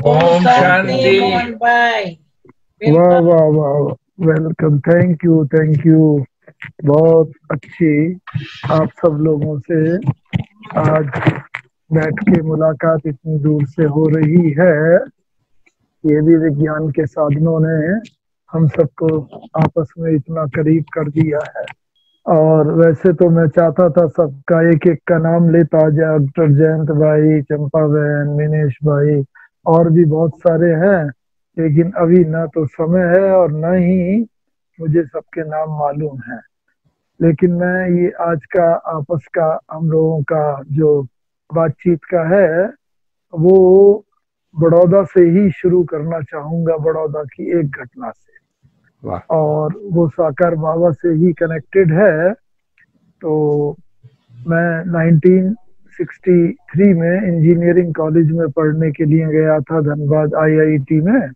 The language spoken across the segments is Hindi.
ओम ओम शांति शांति। मोहन भाई, वाह वेलकम। वाह वाह वाह, welcome, thank you thank you. बहुत अच्छी आप सब लोगों से आज बैठ के मुलाकात इतनी दूर से हो रही है। ये भी विज्ञान के साधनों ने हम सबको आपस में इतना करीब कर दिया है। और वैसे तो मैं चाहता था सबका एक एक का नाम लेता, डॉक्टर जयंत भाई, चंपा बहन, मिनेश भाई, और भी बहुत सारे हैं, लेकिन अभी ना तो समय है और न ही मुझे सबके नाम मालूम है। लेकिन मैं ये आज का आपस का हम लोगों का जो बातचीत का है वो बड़ौदा से ही शुरू करना चाहूंगा, बड़ौदा की एक घटना से। वाह। और वो साकार बाबा से ही कनेक्टेड है। तो मैं 1963 में इंजीनियरिंग कॉलेज में पढ़ने के लिए गया था, धनबाद आईआईटी में।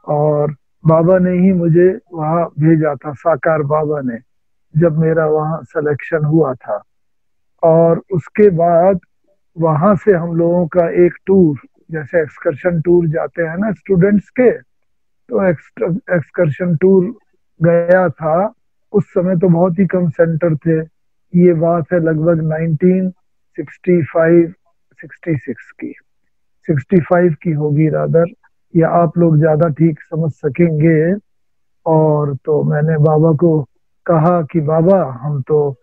और बाबा ने ही मुझे वहाँ भेजा था, साकार बाबा ने, जब मेरा वहाँ सिलेक्शन हुआ था। और उसके बाद वहां से हम लोगों का एक टूर, जैसे एक्सकर्शन टूर जाते हैं ना स्टूडेंट्स के, तो एक्सकर्शन टूर गया था। उस समय तो बहुत ही कम सेंटर थे। ये बात है लगभग 1965 66 की, 65 की होगी रादर, या आप लोग ज्यादा ठीक समझ सकेंगे। और तो मैंने बाबा को कहा कि बाबा हम तो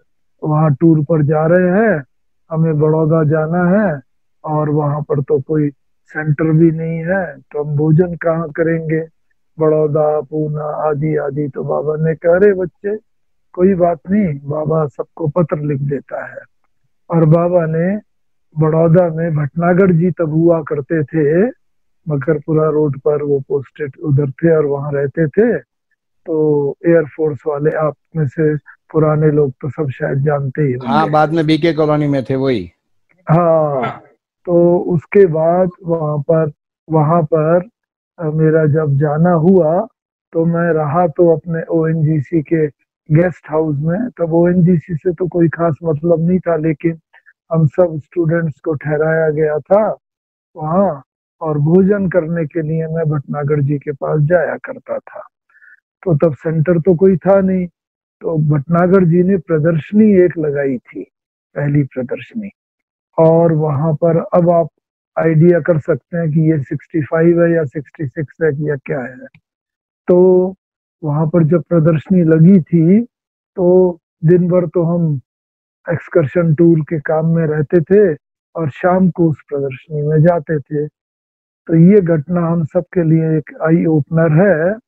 वहाँ टूर पर जा रहे हैं, हमें बड़ौदा जाना है, और वहाँ पर तो कोई सेंटर भी नहीं है, तो हम भोजन कहाँ करेंगे, बड़ौदा पूना आदि आदि। तो बाबा ने कहा अरे बच्चे कोई बात नहीं, बाबा सबको पत्र लिख देता है। और बाबा ने बड़ौदा में भटनागर जी तब हुआ करते थे, मकरपुरा रोड पर वो पोस्टेड उधर थे और वहां रहते थे। तो एयरफोर्स वाले, आप में से पुराने लोग तो सब शायद जानते ही हाँ, होंगे। बाद में बीके कॉलोनी में थे वही। हाँ। तो उसके बाद वहां पर मेरा जब जाना हुआ, तो मैं रहा तो अपने ओएनजीसी के गेस्ट हाउस में। तब ओएनजीसी से तो कोई खास मतलब नहीं था, लेकिन हम सब स्टूडेंट्स को ठहराया गया था वहाँ। और भोजन करने के लिए मैं भटनागर जी के पास जाया करता था। तो तब सेंटर तो कोई था नहीं। तो भटनागर जी ने प्रदर्शनी एक लगाई थी, पहली प्रदर्शनी। और वहां पर अब आप आइडिया कर सकते हैं कि ये 65 है या 66 है या क्या है। तो वहां पर जब प्रदर्शनी लगी थी, तो दिन भर तो हम एक्सकर्शन टूर के काम में रहते थे और शाम को उस प्रदर्शनी में जाते थे। तो ये घटना हम सबके लिए एक आई ओपनर है।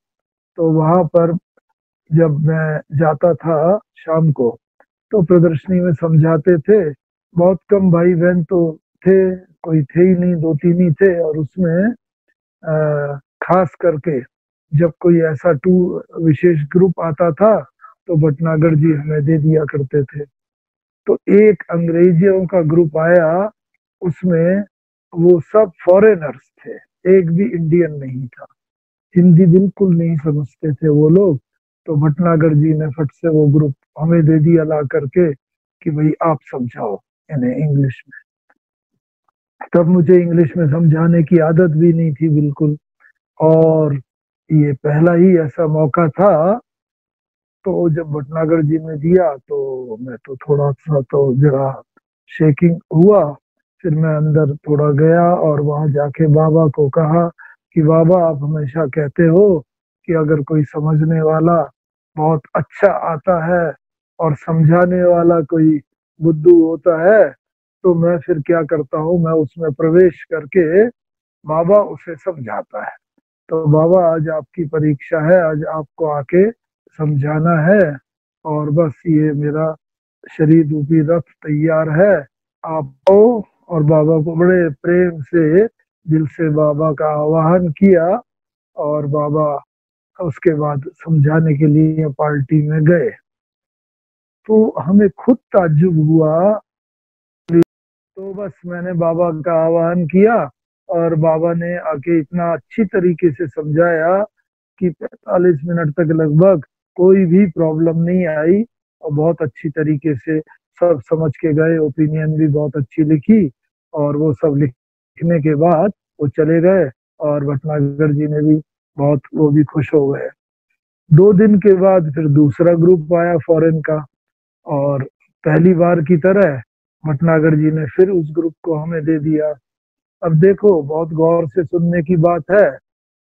तो वहां पर जब मैं जाता था शाम को, तो प्रदर्शनी में समझाते थे। बहुत कम भाई बहन तो थे, कोई थे ही नहीं, दो तीन ही थे। और उसमें खास करके जब कोई ऐसा विशेष ग्रुप आता था, तो भटनागर जी हमें दे दिया करते थे। तो एक अंग्रेजियों का ग्रुप आया, उसमें वो सब फॉरेनर्स थे, एक भी इंडियन नहीं था। हिंदी बिल्कुल नहीं समझते थे वो लोग। तो भटनागर जी ने फट से वो ग्रुप हमें दे दिया ला करके कि भाई आप समझाओ इन्हें इंग्लिश में। तब मुझे इंग्लिश में समझाने की आदत भी नहीं थी बिल्कुल। और ये पहला ही ऐसा मौका था। तो जब भटनागर जी ने दिया, तो मैं तो थोड़ा सा तो जरा शेकिंग हुआ। फिर मैं अंदर थोड़ा गया और वहां जाके बाबा को कहा कि बाबा आप हमेशा कहते हो कि अगर कोई समझने वाला बहुत अच्छा आता है और समझाने वाला कोई बुद्धू होता है, तो मैं फिर क्या करता हूँ, मैं उसमें प्रवेश करके बाबा उसे समझाता है। तो बाबा आज आपकी परीक्षा है, आज आपको आके समझाना है। और बस ये मेरा शरीर रूपी रथ तैयार है, आप आओ। और बाबा को बड़े प्रेम से दिल से बाबा का आवाहन किया। और बाबा उसके बाद समझाने के लिए पार्टी में गए। तो हमें खुद ताज्जुब हुआ। तो बस मैंने बाबा का आह्वान किया, और बाबा ने आके इतना अच्छी तरीके से समझाया कि 45 मिनट तक लगभग कोई भी प्रॉब्लम नहीं आई। और बहुत अच्छी तरीके से सब समझ के गए, ओपिनियन भी बहुत अच्छी लिखी। और वो सब लिखने के बाद वो चले गए। और भटनागर जी ने भी बहुत, वो भी खुश हो गए। 2 दिन के बाद फिर दूसरा ग्रुप आया फॉरेन का, और पहली बार की तरह भटनागर जी ने फिर उस ग्रुप को हमें दे दिया। अब देखो, बहुत गौर से सुनने की बात है,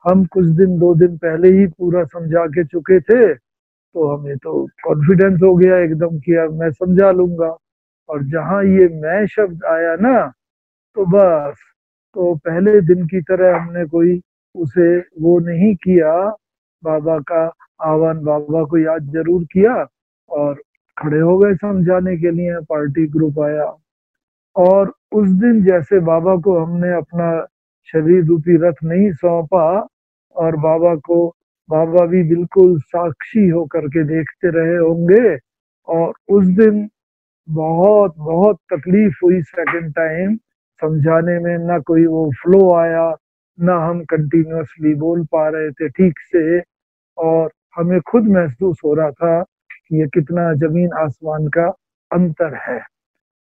हम कुछ दिन 2 दिन पहले ही पूरा समझा के चुके थे, तो हमें तो कॉन्फिडेंस हो गया एकदम कि अब मैं समझा लूंगा। और जहां ये मैं शब्द आया ना, तो बस, तो पहले दिन की तरह हमने कोई उसे वो नहीं किया, बाबा का आह्वान बाबा को याद जरूर किया और खड़े हो गए समझाने के लिए। पार्टी ग्रुप आया, और उस दिन जैसे बाबा को हमने अपना शरीर रूपी रथ नहीं सौंपा, और बाबा को, बाबा भी बिल्कुल साक्षी होकर के देखते रहे होंगे। और उस दिन बहुत बहुत तकलीफ हुई सेकंड टाइम समझाने में, ना कोई वो फ्लो आया, ना हम कंटिन्यूअसली बोल पा रहे थे ठीक से, और हमें खुद महसूस हो रहा था कि ये कितना जमीन आसमान का अंतर है।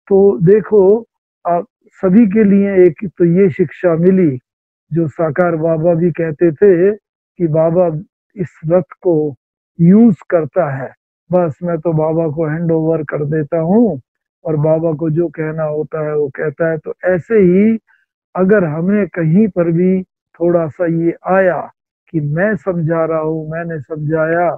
तो देखो, आप सभी के लिए एक तो ये शिक्षा मिली, जो साकार बाबा भी कहते थे कि बाबा इस रथ को यूज करता है, बस मैं तो बाबा को हैंड ओवर कर देता हूँ, और बाबा को जो कहना होता है वो कहता है। तो ऐसे ही अगर हमें कहीं पर भी थोड़ा सा ये आया कि मैं समझा रहा हूँ, मैंने समझाया,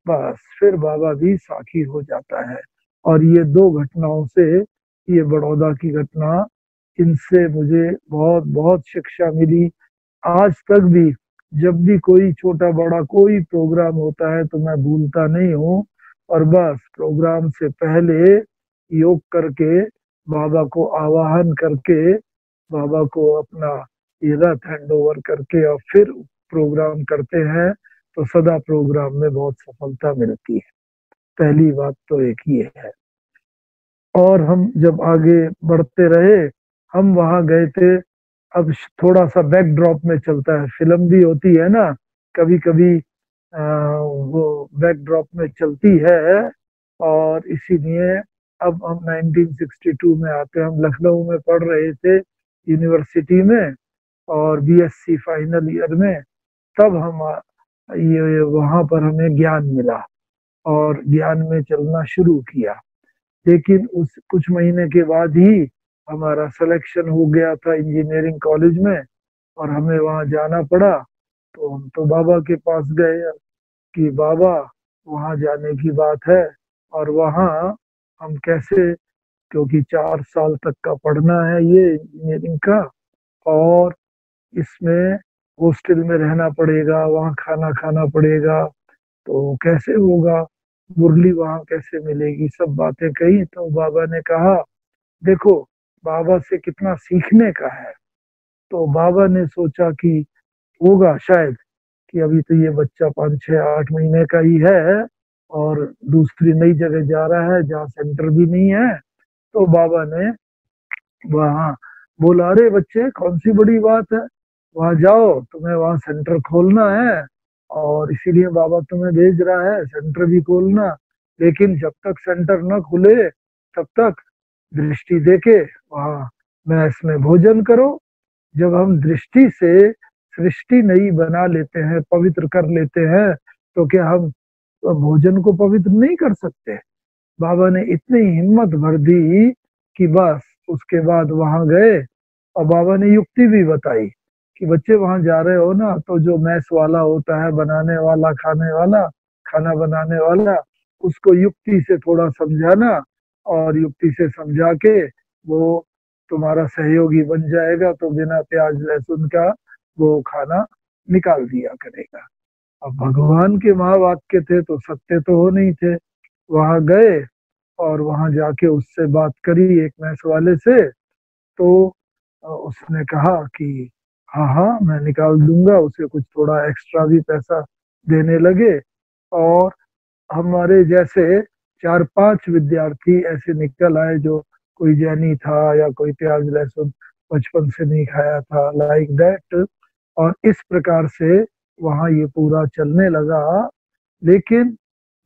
बस फिर बाबा भी साखी हो जाता है। और ये 2 घटनाओं से, ये बड़ौदा की घटना, इनसे मुझे बहुत बहुत शिक्षा मिली। आज तक भी जब भी कोई छोटा बड़ा कोई प्रोग्राम होता है तो मैं भूलता नहीं हूँ, और बस प्रोग्राम से पहले योग करके, बाबा को आवाहन करके, बाबा को अपना ये रथ हैंड ओवर करके और फिर प्रोग्राम करते हैं, तो सदा प्रोग्राम में बहुत सफलता मिलती है। पहली बात तो एक ये है। और हम जब आगे बढ़ते रहे, हम वहां गए थे। अब थोड़ा सा बैकड्रॉप में चलता है, फिल्म भी होती है ना कभी कभी, वो बैकड्रॉप में चलती है। और इसीलिए अब हम 1962 में आते हैं। हम लखनऊ में पढ़ रहे थे यूनिवर्सिटी में, और बीएससी फाइनल ईयर में। तब हम ये वहां पर हमें ज्ञान मिला, और ज्ञान में चलना शुरू किया। लेकिन उस कुछ महीने के बाद ही हमारा सिलेक्शन हो गया था इंजीनियरिंग कॉलेज में, और हमें वहां जाना पड़ा। तो हम तो बाबा के पास गए कि बाबा, वहां जाने की बात है, और वहां हम कैसे, क्योंकि 4 साल तक का पढ़ना है ये इंजीनियरिंग का, और इसमें हॉस्टल में रहना पड़ेगा, वहां खाना खाना पड़ेगा, तो कैसे होगा, मुरली वहां कैसे मिलेगी, सब बातें कही। तो बाबा ने कहा, देखो, बाबा से कितना सीखने का है। तो बाबा ने सोचा कि होगा शायद कि अभी तो ये बच्चा 5, 6, 8 महीने का ही है, और दूसरी नई जगह जा रहा है जहाँ सेंटर भी नहीं है। तो बाबा ने वहाँ बोला, अरे बच्चे, कौन सी बड़ी बात है, वहां जाओ, तुम्हें वहां सेंटर खोलना है, और इसीलिए बाबा तुम्हें भेज रहा है, सेंटर भी खोलना। लेकिन जब तक सेंटर न खुले, तब तक दृष्टि देके वहां मैस में भोजन करो। जब हम दृष्टि से सृष्टि नई बना लेते हैं, पवित्र कर लेते हैं, तो क्या हम भोजन को पवित्र नहीं कर सकते? बाबा ने इतनी हिम्मत भर दी कि बस उसके बाद वहां गए, और बाबा ने युक्ति भी बताई कि बच्चे वहां जा रहे हो ना, तो जो मैस वाला होता है, बनाने वाला, खाने वाला, खाना बनाने वाला, उसको युक्ति से थोड़ा समझाना, और युक्ति से समझा के वो तुम्हारा सहयोगी बन जाएगा, तो बिना प्याज लहसुन का वो खाना निकाल दिया करेगा। अब भगवान के महावाक्य थे तो सत्य तो हो नहीं थे। वहां गए, और वहां जाके उससे बात करी, एक मैस वाले से। तो उसने कहा कि हाँ हाँ, मैं निकाल दूंगा। उसे कुछ थोड़ा एक्स्ट्रा भी पैसा देने लगे, और हमारे जैसे 4, 5 विद्यार्थी ऐसे निकल आए, जो कोई जैनी था या कोई प्याज लहसुन बचपन से नहीं खाया था, लाइक दैट। और इस प्रकार से वहां ये पूरा चलने लगा। लेकिन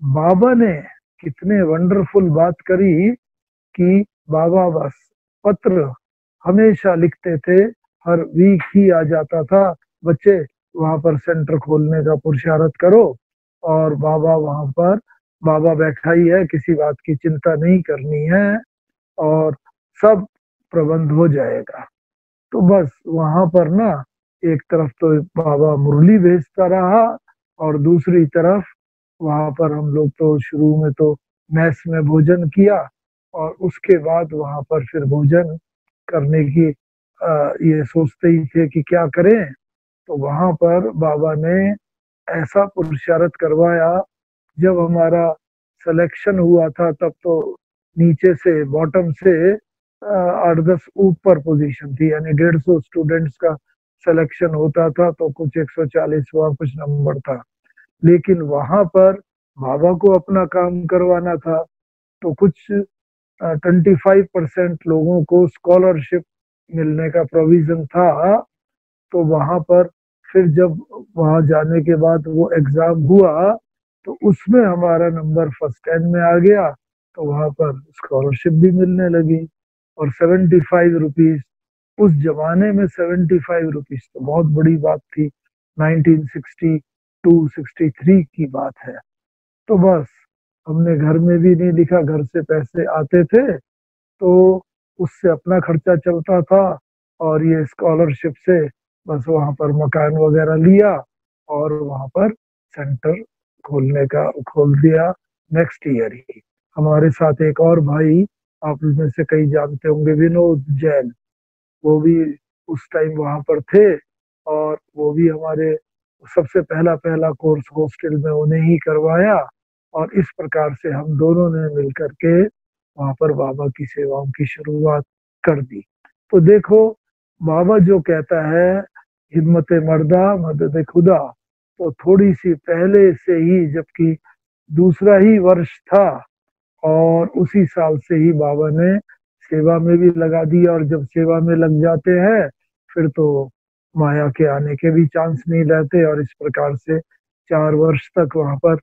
बाबा ने कितने वंडरफुल बात करी कि बाबा बस पत्र हमेशा लिखते थे, हर वीक ही आ जाता था बच्चे वहां पर सेंटर खोलने का पुरुषारत करो, और बाबा वहां पर, बाबा बैठा ही है, किसी बात की चिंता नहीं करनी है, और सब प्रबंध हो जाएगा। तो बस वहां पर ना, एक तरफ तो बाबा मुरली भेजता रहा, और दूसरी तरफ वहां पर हम लोग तो शुरू में तो मैस में भोजन किया, और उसके बाद वहां पर फिर भोजन करने की ये सोचते ही थे कि क्या करें। तो वहां पर बाबा ने ऐसा पुरुषारत करवाया। जब हमारा सिलेक्शन हुआ था तब तो नीचे से, बॉटम से 8-10 ऊपर पोजीशन थी, यानी 150 स्टूडेंट्स का सिलेक्शन होता था, तो कुछ 140 वहां कुछ नंबर था। लेकिन वहां पर बाबा को अपना काम करवाना था, तो कुछ 25% लोगों को स्कॉलरशिप मिलने का प्रोविजन था। तो वहां पर फिर जब वहां जाने के बाद वो एग्जाम हुआ, तो उसमें हमारा नंबर फर्स्ट 10 में आ गया, तो वहां पर स्कॉलरशिप भी मिलने लगी। और 75 रुपीज, उस जमाने में 75 रुपीज तो बहुत बड़ी बात थी। 1962-63 की बात है। तो बस हमने घर में भी नहीं लिखा, घर से पैसे आते थे, तो उससे अपना खर्चा चलता था, और ये स्कॉलरशिप से बस वहां पर मकान वगैरह लिया, और वहां पर सेंटर खोल दिया नेक्स्ट ईयर ही। हमारे साथ एक और भाई, आप में से कई जानते होंगे, विनोद जैन, वो भी उस टाइम वहां पर थे, और वो भी हमारे सबसे पहला पहला कोर्स हॉस्टल में उन्हें ही करवाया। और इस प्रकार से हम दोनों ने मिलकर के वहां पर बाबा की सेवाओं की शुरुआत कर दी। तो देखो, बाबा जो कहता है, हिम्मत मर्दा मदद खुदा, तो थोड़ी सी पहले से ही, जबकि दूसरा ही वर्ष था, और उसी साल से ही बाबा ने सेवा में भी लगा दिया। और जब सेवा में लग जाते हैं, फिर तो माया के आने के भी चांस नहीं रहते। और इस प्रकार से 4 वर्ष तक वहां पर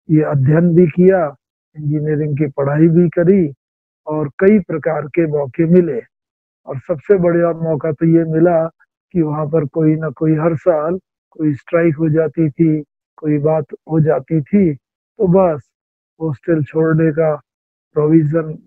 ये अध्ययन भी किया, इंजीनियरिंग की पढ़ाई भी करी, और कई प्रकार के मौके मिले। और सबसे बड़ा मौका तो ये मिला कि वहां पर कोई ना कोई हर साल कोई स्ट्राइक हो जाती थी, कोई बात हो जाती थी, तो बस हॉस्टल छोड़ने का प्रोविजन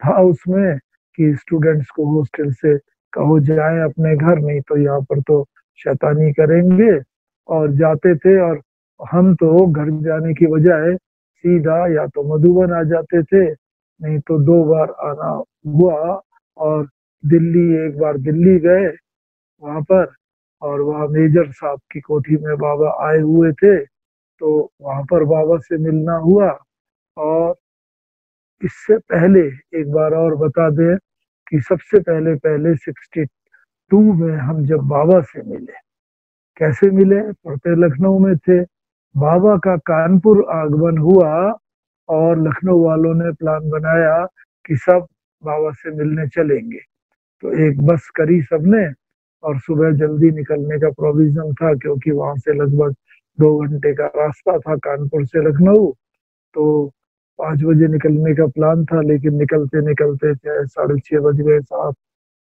था उसमें, कि स्टूडेंट्स को हॉस्टल से कहो जाएं अपने घर, नहीं तो यहाँ पर तो शैतानी करेंगे। और जाते थे, और हम तो घर जाने की बजाय सीधा या तो मधुबन आ जाते थे, नहीं तो 2 बार आना हुआ। और दिल्ली, एक बार दिल्ली गए वहां पर, और वहाँ मेजर साहब की कोठी में बाबा आए हुए थे, तो वहां पर बाबा से मिलना हुआ। और इससे पहले एक बार और बता दें कि सबसे पहले पहले 62 में हम जब बाबा से मिले, कैसे मिले, पढ़ते लखनऊ में थे, बाबा का कानपुर आगमन हुआ, और लखनऊ वालों ने प्लान बनाया कि सब बाबा से मिलने चलेंगे। तो एक बस करी सबने, और सुबह जल्दी निकलने का प्रोविजन था, क्योंकि वहां से लगभग 2 घंटे का रास्ता था कानपुर से लखनऊ। तो 5 बजे निकलने का प्लान था, लेकिन निकलते निकलते 6:30 बज गए साहब।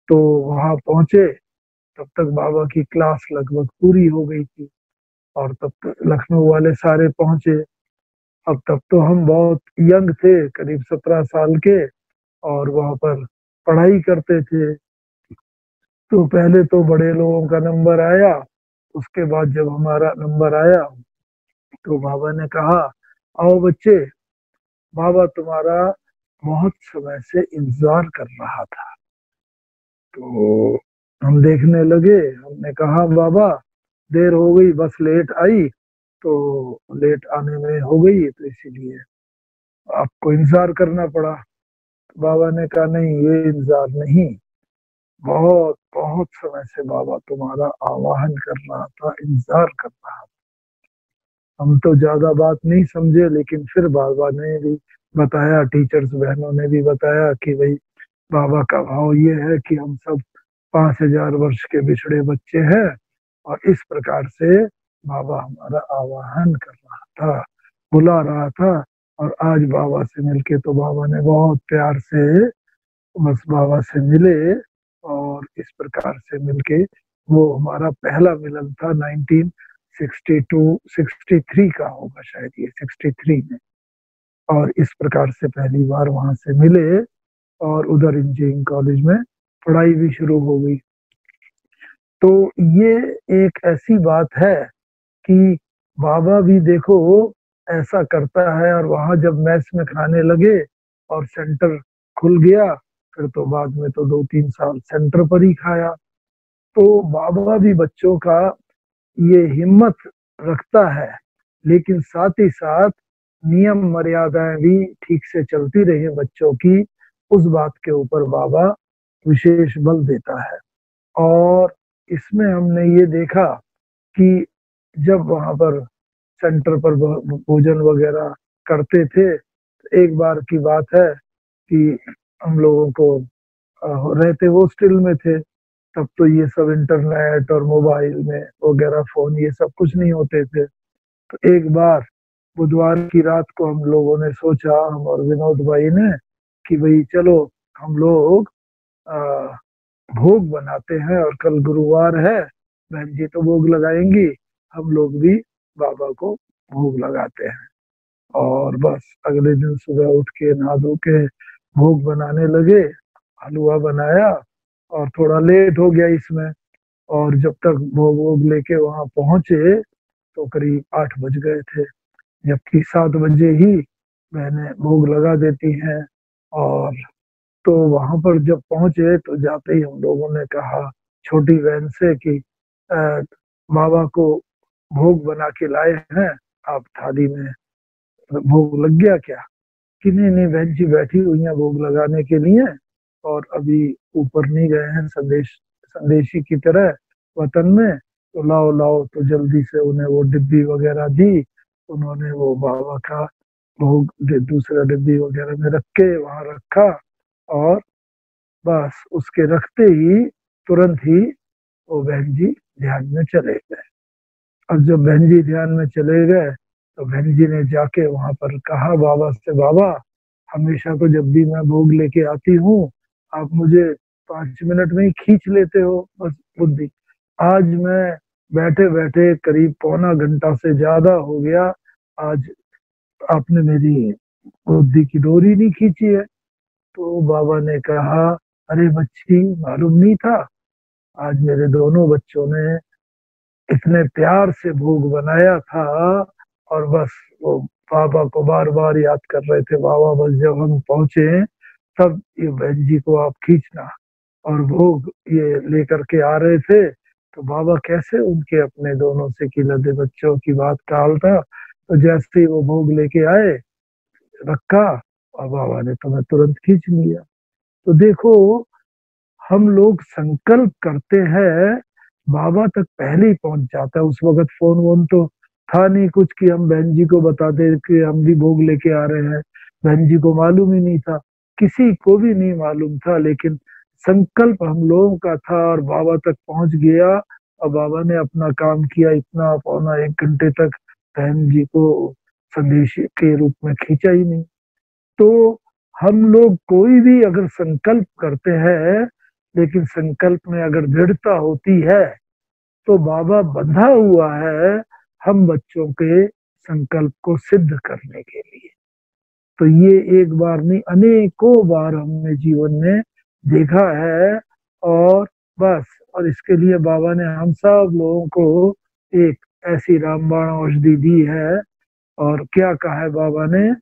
तो वहां पहुंचे, तब तक बाबा की क्लास लगभग पूरी हो गई थी, और तब तक लखनऊ वाले सारे पहुंचे। अब तब तो हम बहुत यंग थे, करीब 17 साल के, और वहां पर पढ़ाई करते थे। तो पहले तो बड़े लोगों का नंबर आया, उसके बाद जब हमारा नंबर आया, तो बाबा ने कहा, आओ बच्चे, बाबा तुम्हारा बहुत समय से इंतजार कर रहा था। तो हम देखने लगे, हमने कहा बाबा देर हो गई, बस लेट आई, तो लेट आने में हो गई, तो इसीलिए आपको इंतजार करना पड़ा। तो बाबा ने कहा, नहीं, ये इंतजार नहीं, बहुत बहुत समय से बाबा तुम्हारा आवाहन कर रहा था, इंतजार कर रहा था। हम तो ज्यादा बात नहीं समझे, लेकिन फिर बाबा ने भी बताया, टीचर्स बहनों ने भी बताया कि भाई, बाबा का भाव ये है कि हम सब 5,000 वर्ष के बिछड़े बच्चे हैं, और इस प्रकार से बाबा हमारा आवाहन कर रहा था, बुला रहा था। और आज बाबा से मिलके तो बाबा ने बहुत प्यार से बस बाबा से मिले, और इस प्रकार से मिलके वो हमारा पहला मिलन था 1962-63 का होगा शायद, ये 63 में। और इस प्रकार से पहली बार वहां से मिले और उधर इंजीनियरिंग कॉलेज में पढ़ाई भी शुरू हो गई। तो ये एक ऐसी बात है कि बाबा भी देखो ऐसा करता है, और वहां जब मैस में खाने लगे और सेंटर खुल गया, फिर तो बाद में तो 2-3 साल सेंटर पर ही खाया। तो बाबा भी बच्चों का ये हिम्मत रखता है, लेकिन साथ ही साथ नियम मर्यादाएं भी ठीक से चलती रही बच्चों की, उस बात के ऊपर बाबा विशेष बल देता है। और इसमें हमने ये देखा कि जब वहां पर सेंटर पर भोजन वगैरह करते थे, एक बार की बात है कि हम लोगों को रहते हॉस्टल में थे, तब तो ये सब इंटरनेट और मोबाइल में वगैरह फोन ये सब कुछ नहीं होते थे। तो एक बार बुधवार की रात को हम लोगों ने सोचा, हम और विनोद भाई ने, कि भाई चलो हम लोग भोग बनाते हैं, और कल गुरुवार है, बहन जी तो भोग लगाएंगी, हम लोग भी बाबा को भोग लगाते हैं। और बस अगले दिन सुबह उठ के नहा धो के भोग बनाने लगे, हलवा बनाया, और थोड़ा लेट हो गया इसमें। और जब तक भोग वोग लेके वहां पहुंचे तो करीब 8 बज गए थे, जबकि 7 बजे ही मैंने भोग लगा देती हैं। और तो वहां पर जब पहुंचे तो जाते ही हम लोगों ने कहा छोटी बहन से कि बाबा को भोग बना के लाए हैं, आप थाली में भोग लग गया क्या? कि नहीं नहीं बहन जी बैठी हुई हैं भोग लगाने के लिए, और अभी ऊपर नहीं गए हैं संदेशी की तरह वतन में, तो लाओ लाओ। तो जल्दी से उन्हें वो डिब्बी वगैरह दी, उन्होंने वो बाबा का भोग दूसरा डिब्बी वगैरह में रख के वहां रखा, और बस उसके रखते ही तुरंत ही वो बहन जी ध्यान में चले गए। अब जब बहन जी ध्यान में चले गए तो बहन जी ने जाके वहां पर कहा बाबा से, बाबा हमेशा तो जब भी मैं भोग लेके आती हूँ आप मुझे 5 मिनट में ही खींच लेते हो बस बुद्धि। आज मैं बैठे बैठे करीब पौना घंटा से ज्यादा हो गया, आज आपने मेरी बुद्धि की डोरी नहीं खींची है। तो बाबा ने कहा, अरे बच्ची मालूम नहीं था, आज मेरे दोनों बच्चों ने इतने प्यार से भोग बनाया था, और बस वो बाबा को बार बार याद कर रहे थे, बाबा बस जब हम पहुंचे तब ये बहन जी को आप खींचना। और भोग ये लेकर के आ रहे थे, तो बाबा कैसे उनके अपने दोनों से किलते बच्चों की बात टालता। तो जैसे ही वो भोग लेके आए, रखा, और बाबा ने तुम्हें तुरंत खींच लिया। तो देखो हम लोग संकल्प करते हैं, बाबा तक पहले ही पहुंच जाता है। उस वक्त फोन वोन तो था नहीं कुछ कि हम बहन जी को बता दे कि हम भी भोग लेके आ रहे हैं, बहन जी को मालूम ही नहीं था, किसी को भी नहीं मालूम था, लेकिन संकल्प हम लोगों का था और बाबा तक पहुंच गया। और बाबा ने अपना काम किया, इतना पौना 1 घंटे तक बहन जी को संदेश के रूप में खींचा ही नहीं। तो हम लोग कोई भी अगर संकल्प करते हैं, लेकिन संकल्प में अगर दृढ़ता होती है, तो बाबा बंधा हुआ है हम बच्चों के संकल्प को सिद्ध करने के लिए। तो ये एक बार नहीं अनेकों बार हमने जीवन में देखा है। और बस, और इसके लिए बाबा ने हम सब लोगों को एक ऐसी रामबाण औषधि दी है। और क्या कहा है बाबा ने?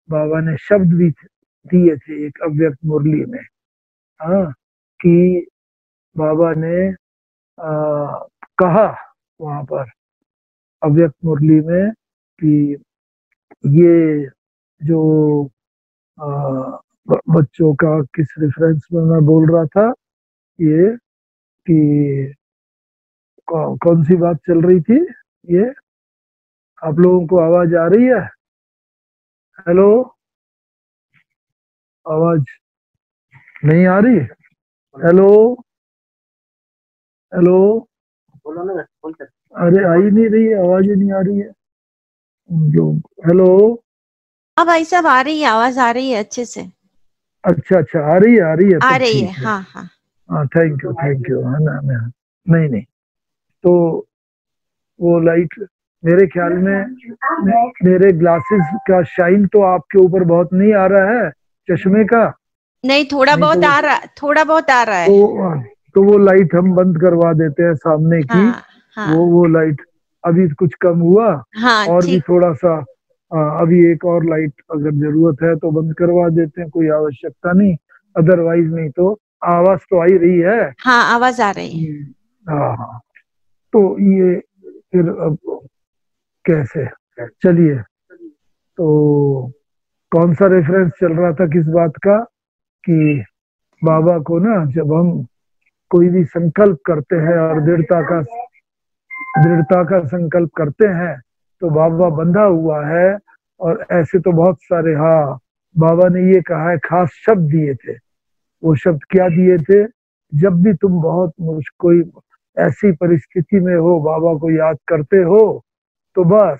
बाबा ने शब्द भी दिए थे एक अव्यक्त मुरली में, हाँ, कि बाबा ने कहा वहां पर अव्यक्त मुरली में कि ये जो बच्चों का किस रेफरेंस में मैं बोल रहा था, ये कि कौन सी बात चल रही थी, ये आप लोगों को आवाज आ रही है? हेलो, आवाज नहीं आ रही? हेलो हेलो, अरे आ ही नहीं रही है, आवाज ही नहीं आ रही है लोग। हेलो, हाँ भाई साहब आ रही है, आवाज आ रही है अच्छे से। अच्छा अच्छा, आ रही है आ तो रही ठीक है, हाँ हाँ हाँ, थैंक यू है ना। नहीं नहीं, तो वो लाइट मेरे ख्याल में मेरे ग्लासेस का शाइन तो आपके ऊपर बहुत नहीं आ रहा है चश्मे का। नहीं, थोड़ा नहीं बहुत तो आ रहा, थोड़ा बहुत आ रहा है। तो वो लाइट हम बंद करवा देते हैं सामने की। हाँ हाँ वो लाइट अभी कुछ कम हुआ। हाँ, और भी ठीक। थोड़ा सा अभी एक और लाइट अगर जरूरत है तो बंद करवा देते हैं, कोई आवश्यकता नहीं। अदरवाइज नहीं तो आवाज तो आ ही रही है। हाँ, आवाज आ रही है। हाँ हाँ। तो ये फिर अब कैसे, चलिए। तो कौन सा रेफरेंस चल रहा था किस बात का, कि बाबा को ना जब हम कोई भी संकल्प करते हैं और दृढ़ता का संकल्प करते हैं तो बाबा बंधा हुआ है। और ऐसे तो बहुत सारे, हाँ, बाबा ने ये कहा है, खास शब्द दिए थे। वो शब्द क्या दिए थे? जब भी तुम बहुत कोई ऐसी परिस्थिति में हो, बाबा को याद करते हो, तो बस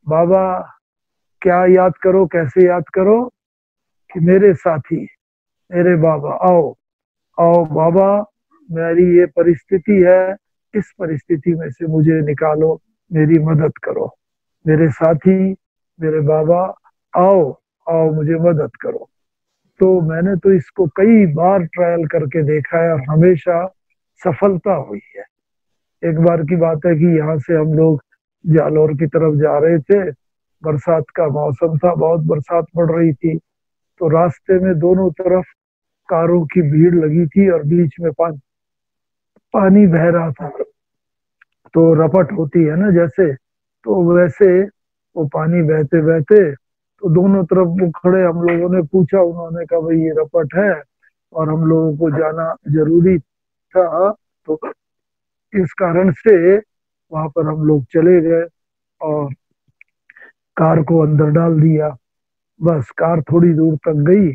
बाबा, क्या याद करो, कैसे याद करो, कि मेरे साथी, मेरे बाबा, आओ आओ बाबा, मेरी ये परिस्थिति है, इस परिस्थिति में से मुझे निकालो, मेरी मदद करो, मेरे साथी, मेरे बाबा, आओ आओ मुझे मदद करो। तो मैंने तो इसको कई बार ट्रायल करके देखा है और हमेशा सफलता हुई है। एक बार की बात है कि यहाँ से हम लोग जालौर की तरफ जा रहे थे, बरसात का मौसम था, बहुत बरसात पड़ रही थी। तो रास्ते में दोनों तरफ कारों की भीड़ लगी थी और बीच में पानी बह रहा था। तो रपट होती है ना जैसे, तो वैसे वो पानी बहते बहते, तो दोनों तरफ वो खड़े, हम लोगों ने पूछा, उन्होंने कहा भाई ये रपट है और हम लोगों को जाना जरूरी था, तो इस कारण से वहां पर हम लोग चले गए और कार को अंदर डाल दिया। बस कार थोड़ी दूर तक गई,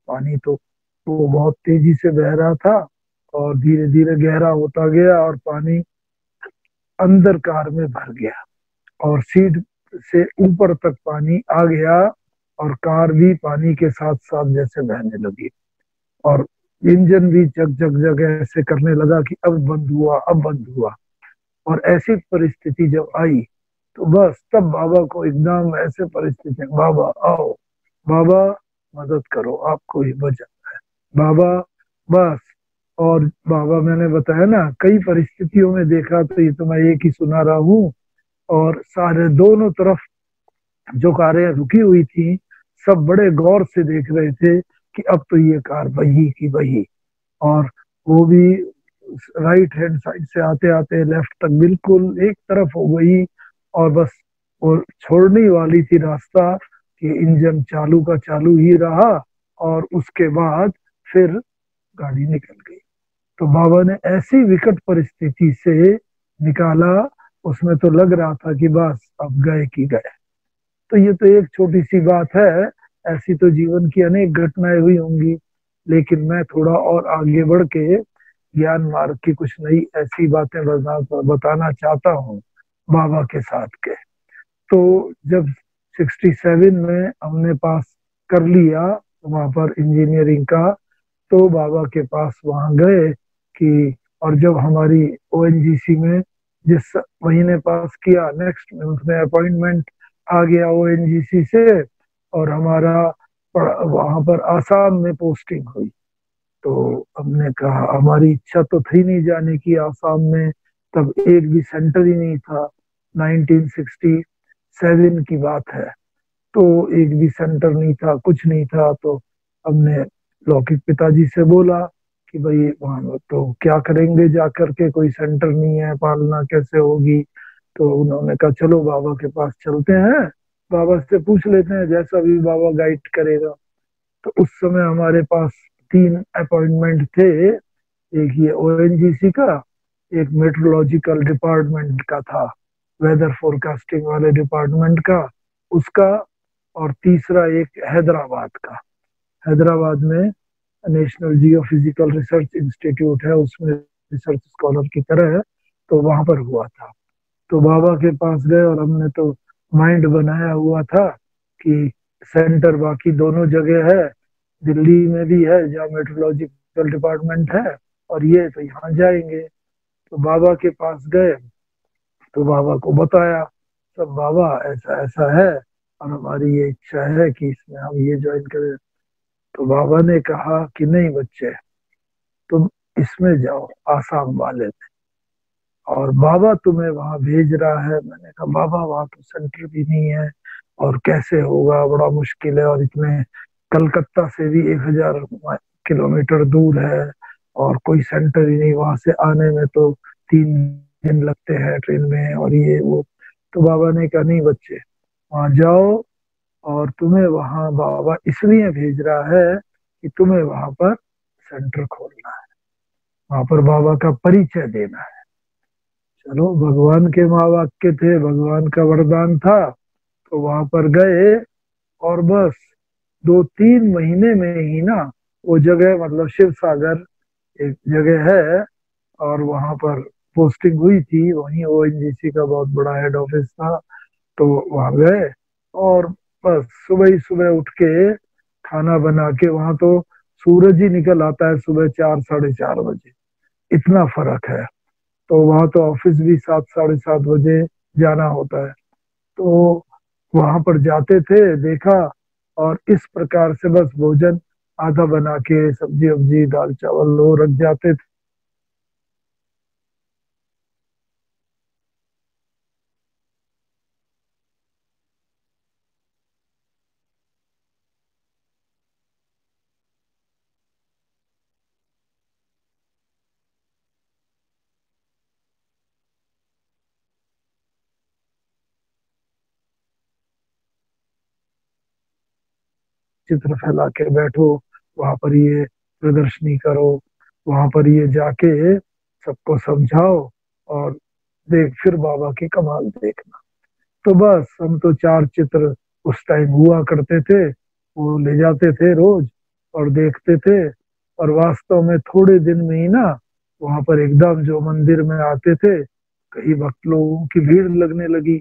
पानी तो वो बहुत तेजी से बह रहा था और धीरे धीरे गहरा होता गया और पानी अंदर कार में भर गया और सीट से ऊपर तक पानी आ गया और कार भी पानी के साथ साथ जैसे बहने लगी और इंजन भी जग जग जग ऐसे करने लगा कि अब बंद हुआ, अब बंद हुआ। और ऐसी परिस्थिति जब आई तो बस तब बाबा को एकदम ऐसे परिस्थिति, बाबा आओ, बाबा मदद करो, आपको ही बचा, बाबा, बस। और बाबा, मैंने बताया ना, कई परिस्थितियों में देखा, तो ये तो मैं एक ही सुना रहा हूँ। और सारे दोनों तरफ जो कारें रुकी हुई थी, सब बड़े गौर से देख रहे थे कि अब तो ये कार वही की वही। और वो भी राइट हैंड साइड से आते आते लेफ्ट तक बिल्कुल एक तरफ हो गई और बस वो छोड़ने वाली थी रास्ता कि इंजन चालू का चालू ही रहा और उसके बाद फिर गाड़ी निकल गई। तो बाबा ने ऐसी विकट परिस्थिति से निकाला, उसमें तो लग रहा था कि बस अब गए कि गए। तो ये तो एक छोटी सी बात है, ऐसी तो जीवन की अनेक घटनाएं हुई होंगी, लेकिन मैं थोड़ा और आगे बढ़ के ज्ञान मार्ग की कुछ नई ऐसी बातें बताना चाहता हूँ बाबा के साथ के। तो जब 67 में हमने पास कर लिया वहां पर इंजीनियरिंग का, तो बाबा के पास वहां गए कि, और जब हमारी ओएनजीसी में जिस महीने पास किया, नेक्स्ट मंथ में अपॉइंटमेंट आ गया ओएनजीसी से और हमारा वहां पर आसाम में पोस्टिंग हुई। तो हमने कहा, हमारी इच्छा तो थी नहीं जाने की आसाम में, तब एक भी सेंटर ही नहीं था, 1967 की बात है। तो एक भी सेंटर नहीं था, कुछ नहीं था। तो हमने लौकिक पिताजी से बोला कि भाई वहां तो क्या करेंगे जा करके, कोई सेंटर नहीं है, पालना कैसे होगी। तो उन्होंने कहा चलो बाबा के पास चलते हैं, बाबा से पूछ लेते हैं, जैसा भी बाबा गाइड करेगा। तो उस समय हमारे पास 3 अपॉइंटमेंट थे, एक ये ओएनजीसी का, एक मेट्रोलॉजिकल डिपार्टमेंट का था, वेदर फोरकास्टिंग वाले डिपार्टमेंट का उसका, और तीसरा एक हैदराबाद का। हैदराबाद में नेशनल जियोफिजिकल रिसर्च इंस्टीट्यूट है, उसमें रिसर्च स्कॉलर की तरह है, तो वहां पर हुआ था। तो बाबा के पास गए और हमने तो माइंड बनाया हुआ था कि सेंटर बाकी दोनों जगह है, दिल्ली में भी है जहाँ मेट्रोलॉजिकल डिपार्टमेंट है, और ये तो यहाँ जाएंगे। तो बाबा के पास गए तो बाबा को बताया सब, बाबा ऐसा ऐसा है और हमारी ये इच्छा है कि इसमें हम ये ज्वाइन करें। तो बाबा ने कहा कि नहीं बच्चे, तुम इसमें जाओ आसाम वाले में, और बाबा तुम्हें वहां भेज रहा है। मैंने कहा बाबा वहां तो सेंटर भी नहीं है और कैसे होगा, बड़ा मुश्किल है, और इतने कलकत्ता से भी 1000 किलोमीटर दूर है और कोई सेंटर ही नहीं, वहां से आने में तो 3 दिन लगते हैं ट्रेन में, और ये वो। तो बाबा ने कहा नहीं बच्चे, वहां जाओ, और तुम्हें वहां बाबा इसलिए भेज रहा है कि तुम्हें वहां पर सेंटर खोलना है, वहां पर बाबा का परिचय देना है। चलो, भगवान के माँ वाक्य थे, भगवान का वरदान था, तो वहां पर गए, और बस 2-3 महीने में ही ना वो जगह, मतलब शिव सागर एक जगह है, और वहां पर पोस्टिंग हुई थी, वहीं ओएनजीसी का बहुत बड़ा हेड ऑफिस था। तो वहां गए, और बस सुबह ही सुबह उठ के खाना बना के, वहां तो सूरज ही निकल आता है सुबह 4-4:30 बजे, इतना फर्क है। तो वहां तो ऑफिस भी 7-7:30 बजे जाना होता है। तो वहां पर जाते थे, देखा, और इस प्रकार से बस भोजन आधा बना के, सब्जी वब्जी दाल चावल वो रख जाते थे। चित्र फैला के बैठो, वहां पर ये प्रदर्शनी करो, वहां पर ये जाके सबको समझाओ, और देख फिर बाबा की कमाल देखना। तो बस हम तो 4 चित्र उस टाइम हुआ करते थे, वो ले जाते थे रोज और देखते थे। और वास्तव में थोड़े दिन में ही ना वहां पर एकदम जो मंदिर में आते थे, कई भक्त लोगों की भीड़ लगने लगी,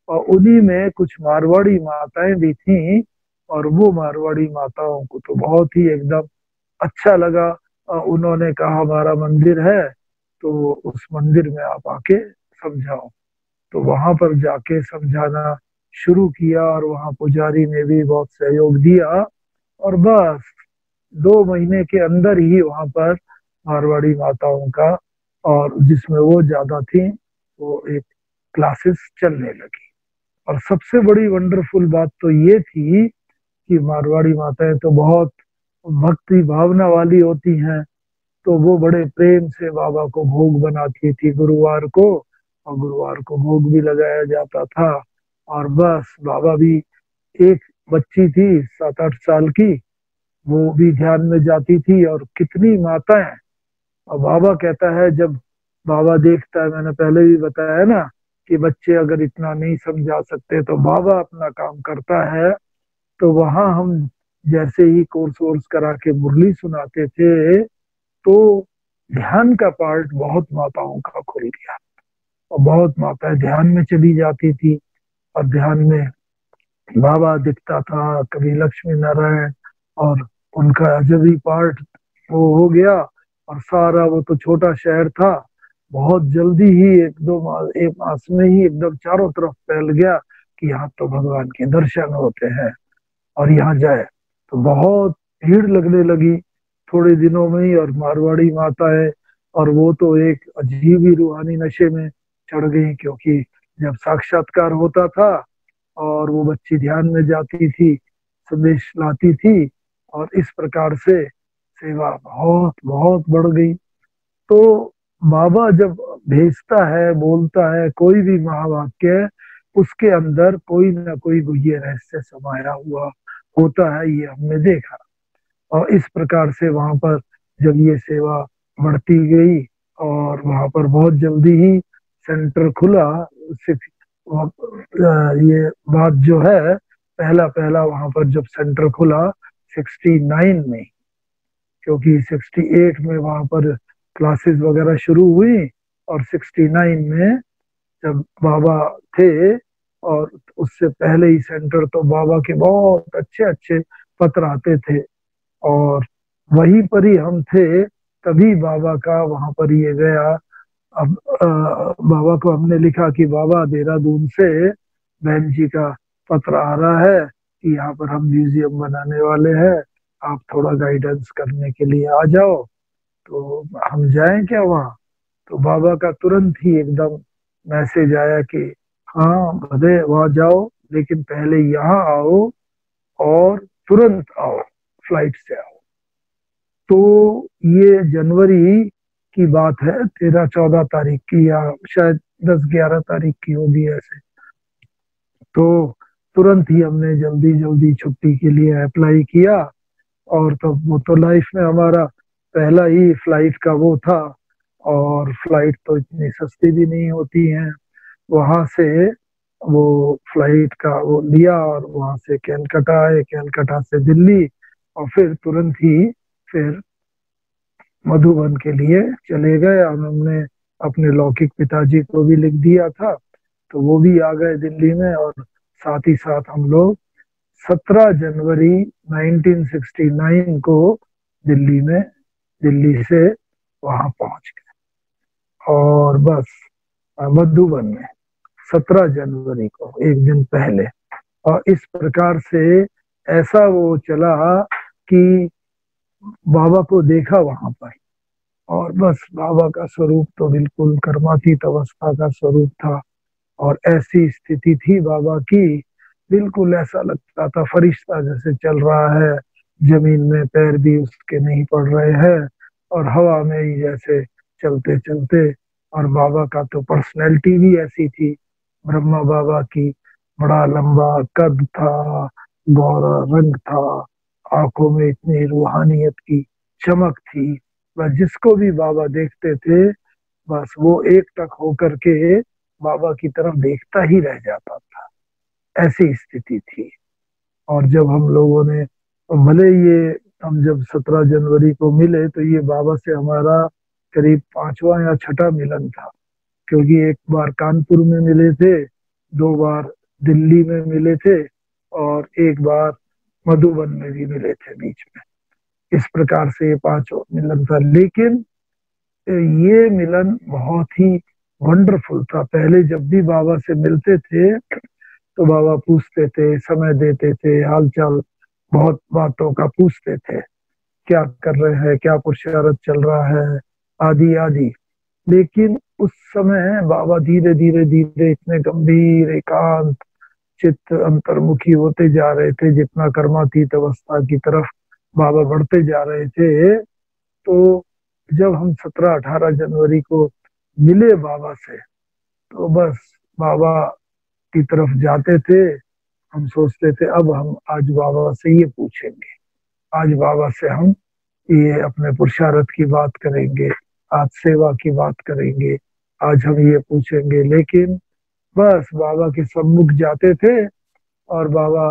और उन्हीं में कुछ मारवाड़ी माताएं भी थीं। और वो मारवाड़ी माताओं को तो बहुत ही एकदम अच्छा लगा, और उन्होंने कहा हमारा मंदिर है तो उस मंदिर में आप आके समझाओ। तो वहां पर जाके समझाना शुरू किया, और वहां पुजारी ने भी बहुत सहयोग दिया, और बस 2 महीने के अंदर ही वहां पर मारवाड़ी माताओं का, और जिसमें वो ज्यादा थी, वो एक क्लासेस चलने लगी। और सबसे बड़ी वंडरफुल बात तो ये थी कि मारवाड़ी माताएं तो बहुत भक्ति भावना वाली होती हैं, तो वो बड़े प्रेम से बाबा को भोग बनाती थी गुरुवार को, और गुरुवार को भोग भी लगाया जाता था। और बस बाबा भी, एक बच्ची थी 7-8 साल की, वो भी ध्यान में जाती थी, और कितनी माताएं। और बाबा कहता है, जब बाबा देखता है, मैंने पहले भी बताया ना कि बच्चे अगर इतना नहीं समझा सकते तो बाबा अपना काम करता है। तो वहां हम जैसे ही कोर्स वोर्स करा के मुरली सुनाते थे, तो ध्यान का पार्ट बहुत माताओं का खुल गया, और बहुत माताएं ध्यान में चली जाती थी। और ध्यान में बाबा दिखता था, कभी लक्ष्मी नारायण, और उनका जब ही पार्ट वो हो गया, और सारा वो तो छोटा शहर था, बहुत जल्दी ही 1-2 मास, 1 मास में ही एकदम चारों तरफ फैल गया कि यहाँ तो भगवान के दर्शन होते हैं, और यहाँ जाए। तो बहुत भीड़ लगने लगी थोड़े दिनों में ही। और मारवाड़ी माता है, और वो तो एक अजीब ही रूहानी नशे में चढ़ गई, क्योंकि जब साक्षात्कार होता था और वो बच्ची ध्यान में जाती थी, संदेश लाती थी, और इस प्रकार से सेवा बहुत बहुत बढ़ गई। तो बाबा जब भेजता है, बोलता है कोई भी महावाक्य, उसके अंदर कोई ना कोई गुह्य रहस्य समाया हुआ होता है, ये हमने देखा। और इस प्रकार से वहां पर जब ये सेवा बढ़ती गई, और वहां पर बहुत जल्दी ही सेंटर खुला। ये बात जो है, पहला पहला वहां पर जब सेंटर खुला 69 में, क्योंकि 68 में वहां पर क्लासेस वगैरह शुरू हुई, और 69 में जब बाबा थे, और उससे पहले ही सेंटर, तो बाबा के बहुत अच्छे अच्छे पत्र आते थे, और वहीं पर ही हम थे। तभी बाबा का वहां पर ये गया अब बाबा को हमने लिखा कि बाबा, देहरादून से बहन जी का पत्र आ रहा है कि यहाँ पर हम म्यूजियम बनाने वाले हैं, आप थोड़ा गाइडेंस करने के लिए आ जाओ, तो हम जाएं क्या वहाँ। तो बाबा का तुरंत ही एकदम मैसेज आया कि हाँ भदे वहाँ जाओ, लेकिन पहले यहाँ आओ और तुरंत आओ, फ्लाइट से आओ। तो ये जनवरी की बात है, 13-14 तारीख की, या शायद 10-11 तारीख की होगी ऐसे। तो तुरंत ही हमने जल्दी जल्दी छुट्टी के लिए अप्लाई किया। और तब वो तो लाइफ में हमारा पहला ही फ्लाइट का वो था, और फ्लाइट तो इतनी सस्ती भी नहीं होती हैं। वहां से वो फ्लाइट का वो लिया और वहां से कैलकाटा आए, कैलकाटा से दिल्ली, और फिर तुरंत ही फिर मधुबन के लिए चले गए। और हमने अपने लौकिक पिताजी को भी लिख दिया था, तो वो भी आ गए दिल्ली में। और साथ ही साथ हम लोग 17 जनवरी 1969 को दिल्ली में, दिल्ली से वहां पहुंच गए। और बस मधुबन में 17 जनवरी को, एक दिन पहले। और इस प्रकार से ऐसा वो चला कि बाबा को देखा वहां पर, और बस बाबा का स्वरूप तो बिल्कुल कर्मातीत अवस्था का स्वरूप था। और ऐसी स्थिति थी बाबा की, बिल्कुल ऐसा लगता था फरिश्ता जैसे चल रहा है, जमीन में पैर भी उसके नहीं पड़ रहे हैं, और हवा में ही जैसे चलते चलते। और बाबा का तो पर्सनैलिटी भी ऐसी थी, ब्रह्मा बाबा की, बड़ा लंबा कद था, गौरा रंग था, आंखों में इतनी रूहानियत की चमक थी। बस जिसको भी बाबा देखते थे, बस वो एक टक होकर के बाबा की तरफ देखता ही रह जाता था, ऐसी स्थिति थी। और जब हम लोगों ने, भले ये हम जब 17 जनवरी को मिले, तो ये बाबा से हमारा करीब 5वां या 6ठा मिलन था। क्योंकि एक बार कानपुर में मिले थे, 2 बार दिल्ली में मिले थे, और एक बार मधुबन में भी मिले थे बीच में। इस प्रकार से ये 5वां मिलन था। लेकिन ये मिलन बहुत ही वंडरफुल था। पहले जब भी बाबा से मिलते थे, तो बाबा पूछते थे, समय देते थे, हालचाल बहुत बातों का पूछते थे, क्या कर रहे हैं, क्या पुरुषार्थ चल रहा है, आदि आदि। लेकिन उस समय बाबा धीरे धीरे धीरे इतने गंभीर, एकांत चित्त, अंतर्मुखी होते जा रहे थे। जितना कर्मातीत अवस्था की तरफ बाबा बढ़ते जा रहे थे, तो जब हम 17-18 जनवरी को मिले बाबा से, तो बस बाबा की तरफ जाते थे। हम सोचते थे अब हम आज बाबा से ये पूछेंगे, आज बाबा से हम ये अपने पुरुषार्थ की बात करेंगे, आज सेवा की बात करेंगे, आज हम ये पूछेंगे। लेकिन बस बाबा के सम्मुख जाते थे, और बाबा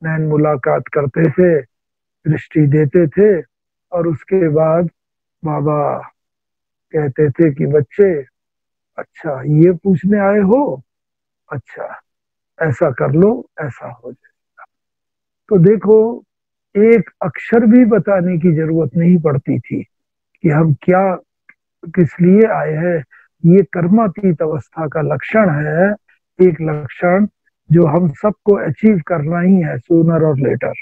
नैन मुलाकात करते थे, दृष्टि देते थे, और उसके बाद बाबा कहते थे कि बच्चे, अच्छा ये पूछने आए हो, अच्छा ऐसा कर लो, ऐसा हो जाए। तो देखो, एक अक्षर भी बताने की जरूरत नहीं पड़ती थी कि हम क्या, किस लिए आए हैं। ये कर्मातीत अवस्था का लक्षण है, एक लक्षण जो हम सबको अचीव करना ही है, सूनर और लेटर।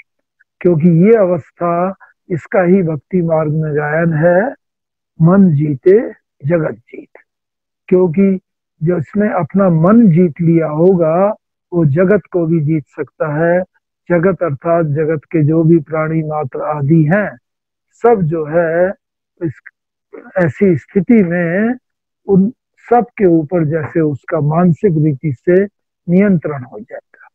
क्योंकि ये अवस्था, इसका ही भक्ति मार्ग में गायन है, मन जीते जगत जीत। क्योंकि जिसने अपना मन जीत लिया होगा, वो जगत को भी जीत सकता है। जगत अर्थात जगत के जो भी प्राणी मात्र आदि हैं, सब जो है इस ऐसी स्थिति में उन सब के ऊपर जैसे उसका मानसिक रीति से नियंत्रण हो जाएगा।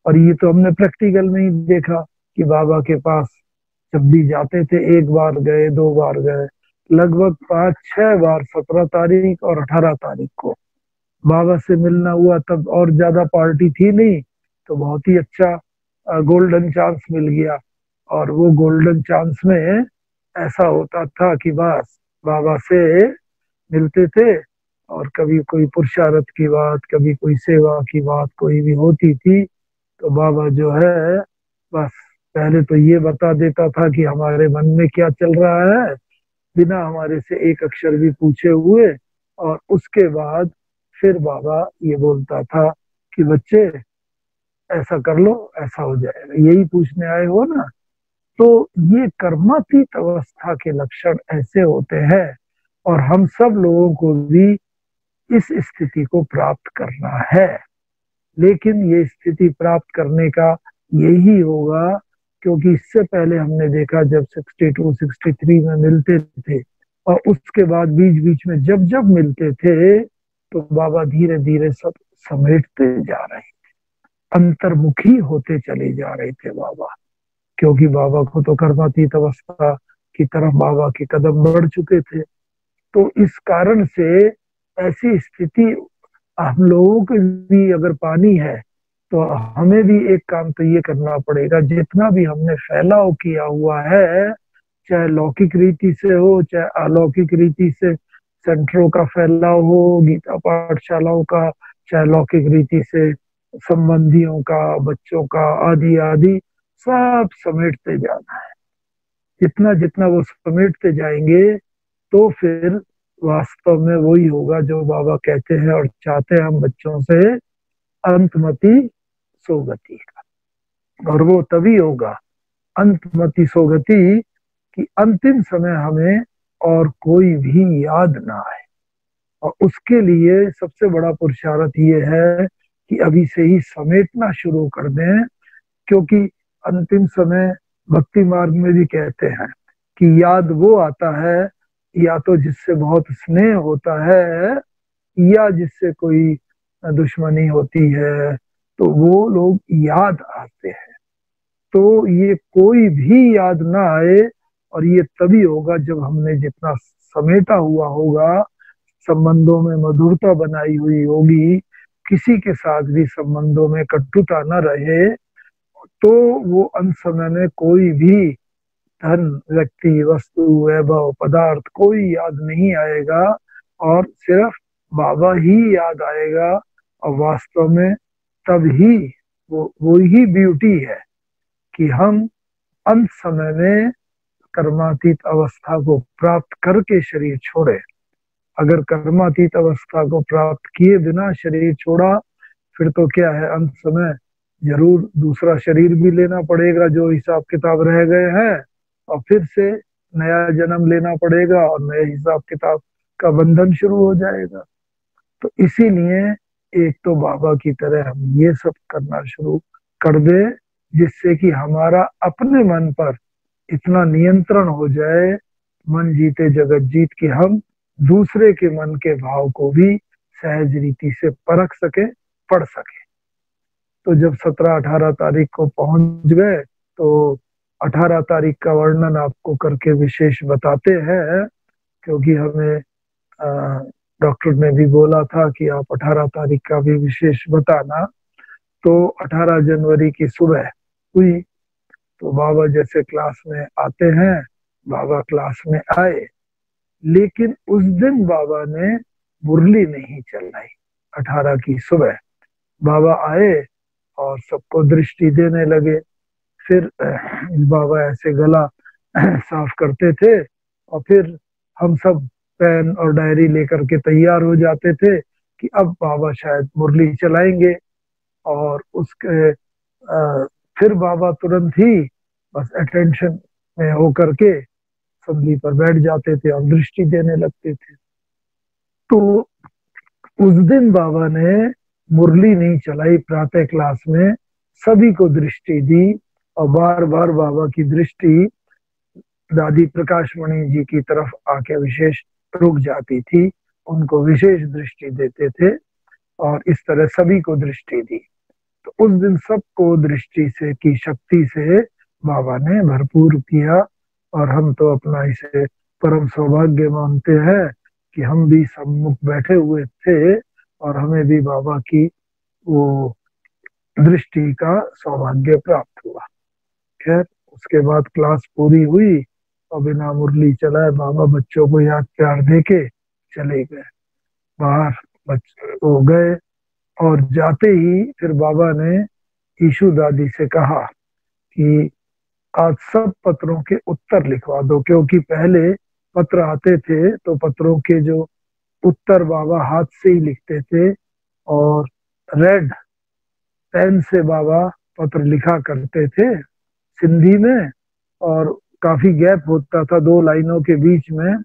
और ये तो हमने प्रैक्टिकल में ही देखा कि बाबा के पास जब भी जाते थे, 1 बार गए, 2 बार गए, लगभग 5-6 बार 17 तारीख और 18 तारीख को बाबा से मिलना हुआ। तब और ज्यादा पार्टी थी नहीं, तो बहुत ही अच्छा गोल्डन चांस मिल गया। और वो गोल्डन चांस में ऐसा होता था कि बस बाबा से मिलते थे, और कभी कोई पुरुषार्थ की बात, कभी कोई सेवा की बात कोई भी होती थी, तो बाबा जो है बस पहले तो ये बता देता था कि हमारे मन में क्या चल रहा है, बिना हमारे से एक अक्षर भी पूछे हुए। और उसके बाद फिर बाबा ये बोलता था कि बच्चे ऐसा कर लो, ऐसा हो जाएगा, यही पूछने आए हो ना। तो ये कर्मातीत अवस्था के लक्षण ऐसे होते हैं, और हम सब लोगों को भी इस स्थिति को प्राप्त करना है। लेकिन ये स्थिति प्राप्त करने का यही होगा, क्योंकि इससे पहले हमने देखा जब 62 63 में मिलते थे, और उसके बाद बीच बीच में जब जब मिलते थे, तो बाबा धीरे धीरे सब समेटते जा रहे, अंतर्मुखी होते चले जा रहे थे बाबा। क्योंकि बाबा को तो कर्मातीत अवस्था की तरफ बाबा के कदम बढ़ चुके थे। तो इस कारण से ऐसी स्थिति हम लोगों को भी अगर पानी है, तो हमें भी एक काम तो ये करना पड़ेगा, जितना भी हमने फैलाव किया हुआ है, चाहे लौकिक रीति से हो चाहे अलौकिक रीति से, सेंटरों का फैलाव हो, गीता पाठशालाओं का, चाहे लौकिक रीति से संबंधियों का, बच्चों का, आदि आदि, सब समेटते जाना है। जितना जितना वो समेटते जाएंगे, तो फिर वास्तव में वही होगा जो बाबा कहते हैं और चाहते हैं हम बच्चों से, अंतमति सोगति का। और वो तभी होगा अंतमति सोगति कि अंतिम समय हमें और कोई भी याद ना आए। और उसके लिए सबसे बड़ा पुरुषार्थ ये है कि अभी से ही समेटना शुरू कर दें। क्योंकि अंतिम समय भक्ति मार्ग में भी कहते हैं कि याद वो आता है या तो जिससे बहुत स्नेह होता है, या जिससे कोई दुश्मनी होती है, तो वो लोग याद आते हैं। तो ये कोई भी याद ना आए, और ये तभी होगा जब हमने जितना समेटा हुआ होगा, संबंधों में मधुरता बनाई हुई होगी, किसी के साथ भी संबंधों में कटुता न रहे, तो वो अंत समय में कोई भी धन, व्यक्ति, वस्तु, वैभव, पदार्थ कोई याद नहीं आएगा, और सिर्फ बाबा ही याद आएगा। और वास्तव में तब ही वो ही ब्यूटी है कि हम अंत समय में कर्मातीत अवस्था को प्राप्त करके शरीर छोड़े। अगर कर्मातीत अवस्था को प्राप्त किए बिना शरीर छोड़ा, फिर तो क्या है, अंत समय जरूर दूसरा शरीर भी लेना पड़ेगा जो हिसाब किताब रह गए हैं, और फिर से नया जन्म लेना पड़ेगा, और नए हिसाब किताब का बंधन शुरू हो जाएगा। तो इसीलिए एक तो बाबा की तरह हम ये सब करना शुरू कर दे, जिससे कि हमारा अपने मन पर इतना नियंत्रण हो जाए, मन जीते जगत जीत, कि हम दूसरे के मन के भाव को भी सहज रीति से परख सके, पढ़ सके। तो जब 17-18 तारीख को पहुंच गए, तो 18 तारीख का वर्णन आपको करके विशेष बताते हैं, क्योंकि हमें डॉक्टर ने भी बोला था कि आप 18 तारीख का भी विशेष बताना। तो 18 जनवरी की सुबह हुई, तो बाबा जैसे क्लास में आते हैं, बाबा क्लास में आए, लेकिन उस दिन बाबा ने मुरली नहीं चलाई। 18 की सुबह बाबा आए और सबको दृष्टि देने लगे। फिर बाबा ऐसे गला साफ करते थे, और फिर हम सब पेन और डायरी लेकर के तैयार हो जाते थे कि अब बाबा शायद मुरली चलाएंगे। और उसके फिर बाबा तुरंत ही बस अटेंशन में होकर के संधि पर बैठ जाते थे और दृष्टि देने लगते थे। तो उस दिन बाबा ने मुरली नहीं चलाई, प्रातः क्लास में सभी को दृष्टि दी, और बार बार बाबा की दृष्टि दादी प्रकाशमणि जी की तरफ आके विशेष रुक जाती थी, उनको विशेष दृष्टि देते थे, और इस तरह सभी को दृष्टि दी। तो उस दिन सबको दृष्टि से की शक्ति से बाबा ने भरपूर किया, और हम तो अपना इसे परम सौभाग्य मानते हैं कि हम भी सम्मुख बैठे हुए थे, और हमें भी बाबा की वो दृष्टि का सौभाग्य प्राप्त हुआ। खैर, उसके बाद क्लास पूरी हुई, और बिना मुरली चलाए बाबा बच्चों को याद प्यार देके चले गए बाहर। बच्चे हो गए, और जाते ही फिर बाबा ने ईशु दादी से कहा कि आज सब पत्रों के उत्तर लिखवा दो, क्योंकि पहले पत्र आते थे तो पत्रों के जो उत्तर बाबा हाथ से ही लिखते थे और रेड पेन से बाबा पत्र लिखा करते थे सिंधी में, और काफी गैप होता था दो लाइनों के बीच में,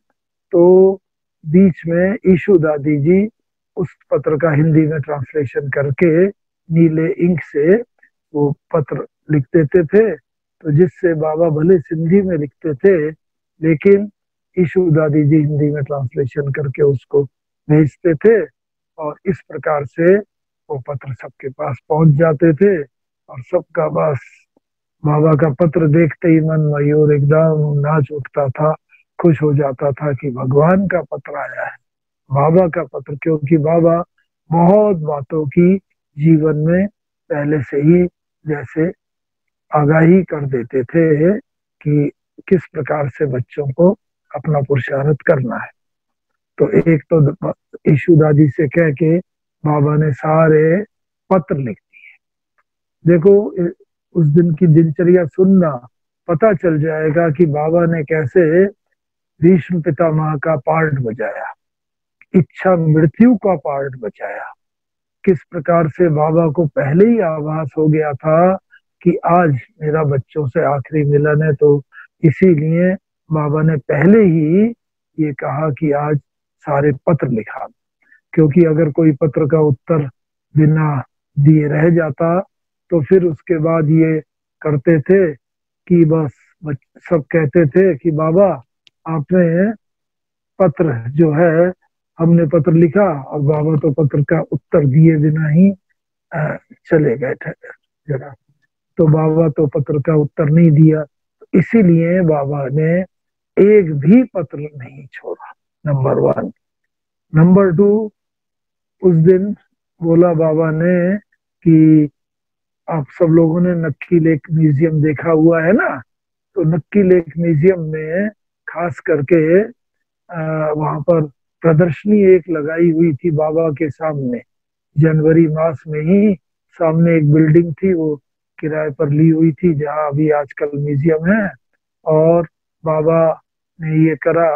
तो बीच में ईशु दादी जी उस पत्र का हिंदी में ट्रांसलेशन करके नीले इंक से वो पत्र लिख देते थे। तो जिससे बाबा भले सिंधी में लिखते थे लेकिन ईशु दादी जी हिंदी में ट्रांसलेशन करके उसको भेजते थे, और इस प्रकार से वो पत्र सबके पास पहुंच जाते थे, और सबका बस बाबा का पत्र देखते ही मन मयूर एकदम नाच उठता था, खुश हो जाता था कि भगवान का पत्र आया है, बाबा का पत्र। क्योंकि बाबा बहुत बातों की जीवन में पहले से ही जैसे आगाही कर देते थे कि किस प्रकार से बच्चों को अपना पुरुषार्थ करना है। तो एक तो ईशु दादी से कह के बाबा ने सारे पत्र लिख दिए। देखो उस दिन की दिनचर्या सुनना, पता चल जाएगा कि बाबा ने कैसे भीष्म पितामह का पार्ट बजाया, इच्छा मृत्यु का पार्ट बचाया, किस प्रकार से बाबा को पहले ही आभास हो गया था कि आज मेरा बच्चों से आखिरी मिलन है, तो इसीलिए बाबा ने पहले ही ये कहा कि आज सारे पत्र लिखा। क्योंकि अगर कोई पत्र का उत्तर बिना दिए रह जाता तो फिर उसके बाद ये करते थे कि बस सब कहते थे कि बाबा आपने पत्र जो है, हमने पत्र लिखा, और बाबा तो पत्र का उत्तर दिए बिना ही चले गए थे जरा, तो बाबा तो पत्र का उत्तर नहीं दिया, इसीलिए बाबा ने एक भी पत्र नहीं छोड़ा, नंबर 1। नंबर 2, उस दिन बोला बाबा ने कि आप सब लोगों ने नक्की लेक म्यूजियम देखा हुआ है ना, तो नक्की लेक म्यूजियम में खास करके वहां पर प्रदर्शनी एक लगाई हुई थी बाबा के सामने, जनवरी मास में ही। सामने एक बिल्डिंग थी, वो किराए पर ली हुई थी, जहां अभी आजकल म्यूजियम है। और बाबा ने ये करा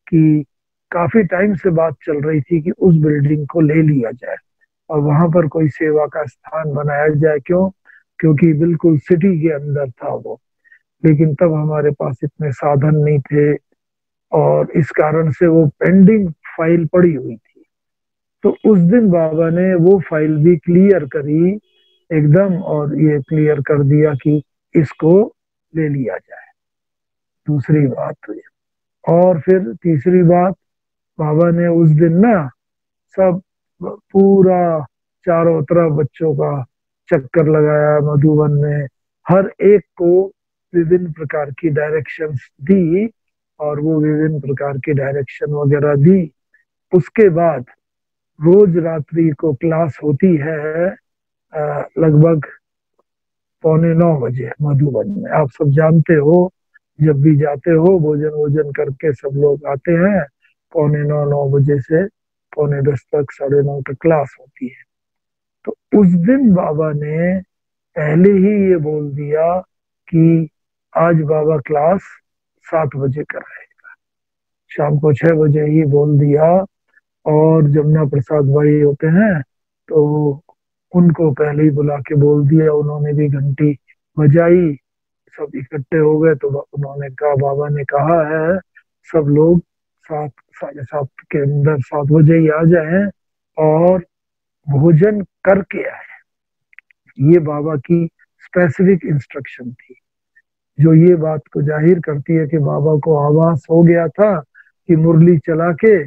कि काफी टाइम से बात चल रही थी कि उस बिल्डिंग को ले लिया जाए और वहां पर कोई सेवा का स्थान बनाया जाए। क्यों? क्योंकि बिल्कुल सिटी के अंदर था वो, लेकिन तब हमारे पास इतने साधन नहीं थे, और इस कारण से वो पेंडिंग फाइल पड़ी हुई थी। तो उस दिन बाबा ने वो फाइल भी क्लियर करी एकदम, और ये क्लियर कर दिया कि इसको ले लिया जाए। दूसरी बात हुई। और फिर तीसरी बात, बाबा ने उस दिन ना सब पूरा चारों तरफ बच्चों का चक्कर लगाया मधुबन में, हर एक को विभिन्न प्रकार की डायरेक्शंस दी, और वो विभिन्न प्रकार की डायरेक्शन वगैरह दी। उसके बाद रोज रात्रि को क्लास होती है लगभग 8:45 मधुबन में। आप सब जानते हो, जब भी जाते हो भोजन वोजन करके सब लोग आते हैं, 8:45-9 से 9:45 तक, 9:30 तक क्लास होती है। तो उस दिन बाबा ने पहले ही ये बोल दिया कि आज बाबा क्लास 7 बजे कराएगा, शाम को 6 बजे ही बोल दिया। और जमुना प्रसाद भाई होते हैं तो उनको पहले ही बुला के बोल दिया, उन्होंने भी घंटी बजाई, सब इकट्ठे हो गए। तो उन्होंने कहा, बाबा ने कहा है सब लोग 7 7:30 के अंदर 7 बजे ही आ जाएं और भोजन करके आए। ये बाबा की स्पेसिफिक इंस्ट्रक्शन थी, जो ये बात को जाहिर करती है कि बाबा को आभास हो गया था कि मुरली चला के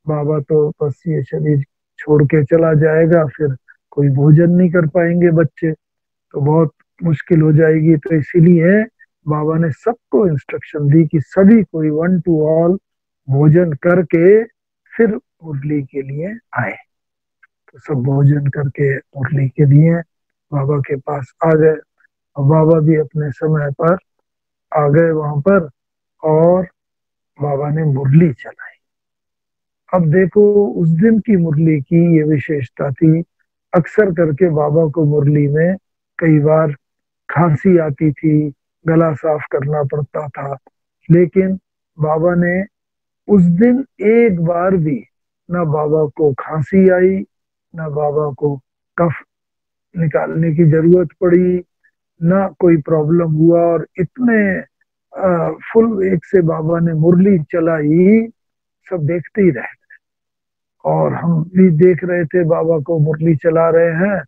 बाबा तो बस ये शरीर छोड़ के चला जाएगा, फिर कोई भोजन नहीं कर पाएंगे बच्चे, तो बहुत मुश्किल हो जाएगी। तो इसीलिए बाबा ने सबको इंस्ट्रक्शन दी कि सभी कोई 1 to all भोजन करके फिर मुरली के लिए आए। तो सब भोजन करके मुरली के लिए बाबा के पास आ गए, और बाबा भी अपने समय पर आ गए वहां पर, और बाबा ने मुरली चलाई। अब देखो उस दिन की मुरली की ये विशेषता थी, अक्सर करके बाबा को मुरली में कई बार खांसी आती थी, गला साफ करना पड़ता था, लेकिन बाबा ने उस दिन एक बार भी ना बाबा को खांसी आई, ना बाबा को कफ निकालने की जरूरत पड़ी, ना कोई प्रॉब्लम हुआ। और इतने फुल वेग से बाबा ने मुरली चलाई, सब देखते ही रहे। और हम भी देख रहे थे बाबा को मुरली चला रहे हैं।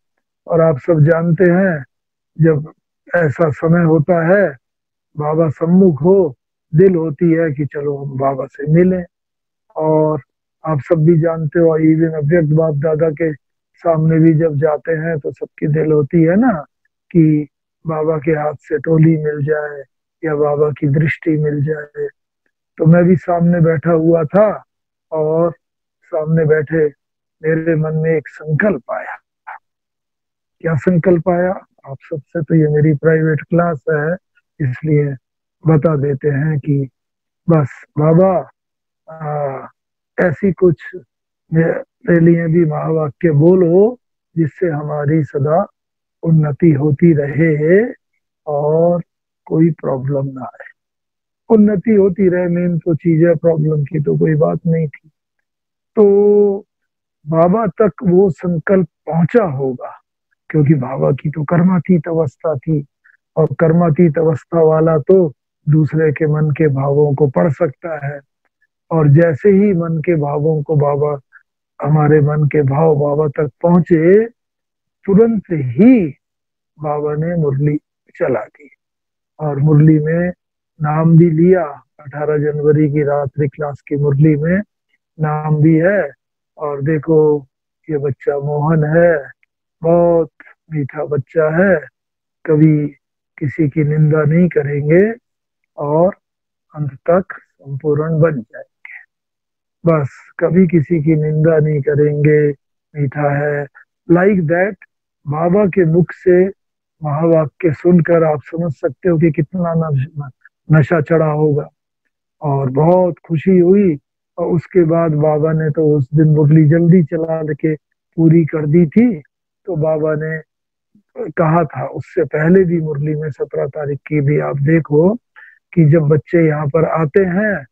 और आप सब जानते हैं, जब ऐसा समय होता है, बाबा सम्मुख हो, दिल होती है कि चलो हम बाबा से मिलें। और आप सब भी जानते हो, इवन अव्यक्त बाप दादा के सामने भी जब जाते हैं तो सबकी दिल होती है ना कि बाबा के हाथ से टोली मिल जाए या बाबा की दृष्टि मिल जाए। तो मैं भी सामने बैठा हुआ था, और सामने बैठे मेरे मन में एक संकल्प आया। क्या संकल्प आया? आप सबसे तो ये मेरी प्राइवेट क्लास है, इसलिए बता देते हैं कि बस बाबा, आ, ऐसी कुछ मेरे लिए भी महावाक्य बोलो जिससे हमारी सदा उन्नति होती रहे और कोई प्रॉब्लम ना आए। उन्नति होती रहे, मेन तो चीज है, प्रॉब्लम की तो कोई बात नहीं थी। तो बाबा तक वो संकल्प पहुंचा होगा, क्योंकि बाबा की तो कर्मातीत अवस्था थी, और कर्मातीत अवस्था वाला तो दूसरे के मन के भावों को पढ़ सकता है। और जैसे ही मन के भावों को बाबा, हमारे मन के भाव बाबा तक पहुंचे, तुरंत ही बाबा ने मुरली चला दी। और मुरली में नाम भी लिया। 18 जनवरी की रात्रि क्लास की मुरली में नाम भी है। और देखो, ये बच्चा मोहन है, बहुत मीठा बच्चा है, कभी किसी की निंदा नहीं करेंगे और अंत तक संपूर्ण बन जाए। बस कभी किसी की निंदा नहीं करेंगे, मीठा है, लाइक दैट। बाबा के मुख से महावाक्य सुनकर आप समझ सकते हो कि कितना नशा चढ़ा होगा। और बहुत खुशी हुई। और उसके बाद बाबा ने तो उस दिन मुरली जल्दी चला के पूरी कर दी थी। तो बाबा ने कहा था उससे पहले भी मुरली में, 17 तारीख की भी आप देखो, कि जब बच्चे यहाँ पर आते हैं